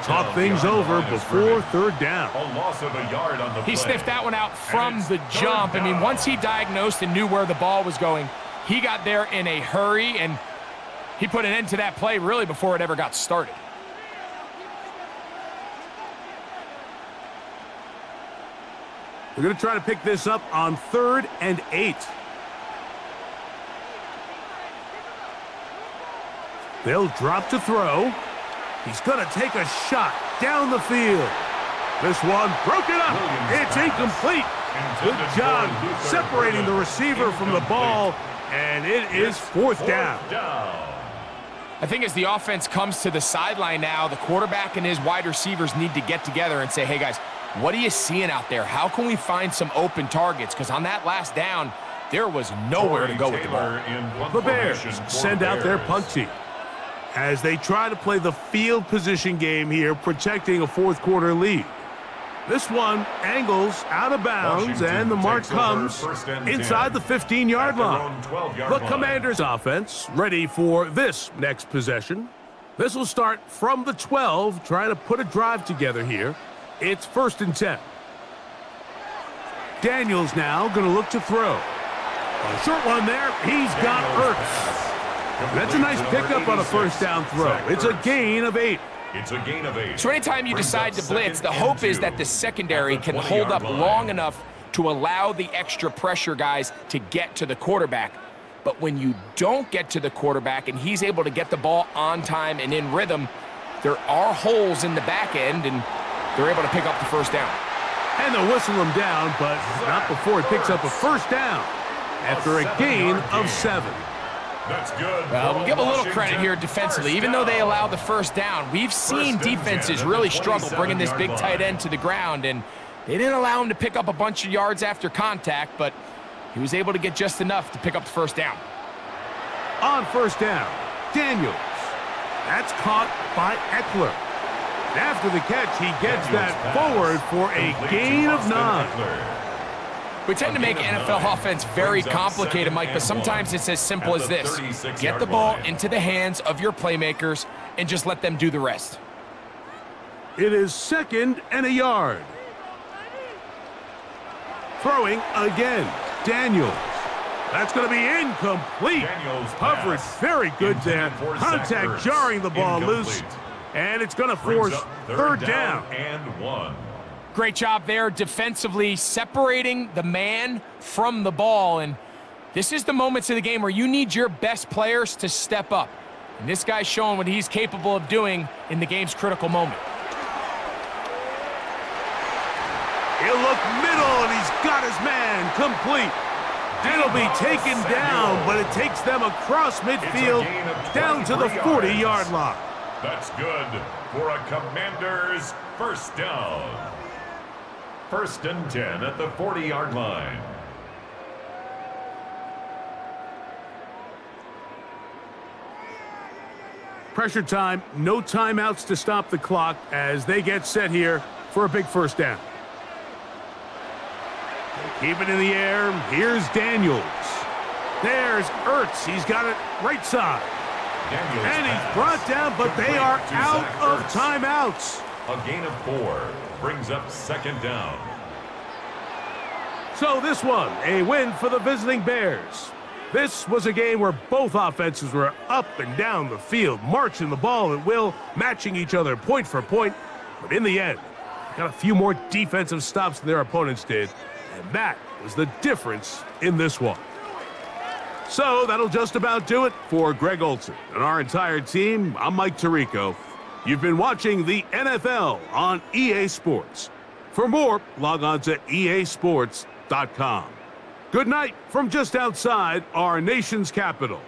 Talk things over before 3rd down. A loss of a yard on the He play. sniffed that one out from the jump. I mean, once he diagnosed and knew where the ball was going, he got there in a hurry, and he put an end to that play really before it ever got started. We're going to try to pick this up on 3rd and 8. They'll drop to throw. He's going to take a shot down the field. This one broken up. It's incomplete. Good job separating the receiver from the ball, and it is 4th down. I think as the offense comes to the sideline now, the quarterback and his wide receivers need to get together and say, hey, guys, what are you seeing out there? How can we find some open targets? Because on that last down, there was nowhere to go with the ball. The Bears send out their punt team as they try to play the field position game here, protecting a 4th quarter lead. This one angles out of bounds, and the mark comes inside the 15-yard line. The Commanders offense ready for this next possession. This will start from the 12, trying to put a drive together here. It's 1st and 10. Daniels now going to look to throw. A short one there. He's got Ertz. That's a nice pickup on a 1st down throw. It's a gain of 8. It's a gain of 8. So anytime you decide to blitz, the hope is that the secondary can hold up long enough to allow the extra pressure guys to get to the quarterback. But when you don't get to the quarterback and he's able to get the ball on time and in rhythm, there are holes in the back end, and they're able to pick up the 1st down. And they'll whistle him down, but not before he picks up a 1st down after a gain of 7. That's good. Well, we'll give a little credit here defensively. Even though they allow the 1st down, we've seen defenses really struggle bringing this big tight end to the ground, and they didn't allow him to pick up a bunch of yards after contact, but he was able to get just enough to pick up the 1st down. On first down, Daniels. That's caught by Eckler. And after the catch, he gets that forward for a gain of 9. We tend to make NFL offense very complicated, Mike, but sometimes it's as simple as this. Get the ball into the hands of your playmakers and just let them do the rest. It is 2nd and a yard. Throwing again, Daniels. That's going to be incomplete. Coverage very good there. Contact jarring the ball loose. And it's going to force third down. And 1. Great job there defensively, separating the man from the ball. And this is the moments of the game where you need your best players to step up. And this guy's showing what he's capable of doing in the game's critical moment. He'll look middle, and he's got his man complete. It'll be taken down, but it takes them across midfield down to the 40-yard line. That's good for a Commander's first down. 1st and 10 at the 40-yard line. Pressure time, no timeouts to stop the clock as they get set here for a big first down. They keep it in the air. Here's Daniels. There's Ertz. He's got it right side. And he's brought down, but they are out of timeouts. A gain of 4 brings up 2nd down. So this one, a win for the visiting Bears. This was a game where both offenses were up and down the field, marching the ball at will, matching each other point for point. But in the end, they got a few more defensive stops than their opponents did, and that was the difference in this one. So that'll just about do it for Greg Olsen and our entire team. I'm Mike Tirico. You've been watching the NFL on EA Sports. For more, log on to easports.com. Good night from just outside our nation's capital.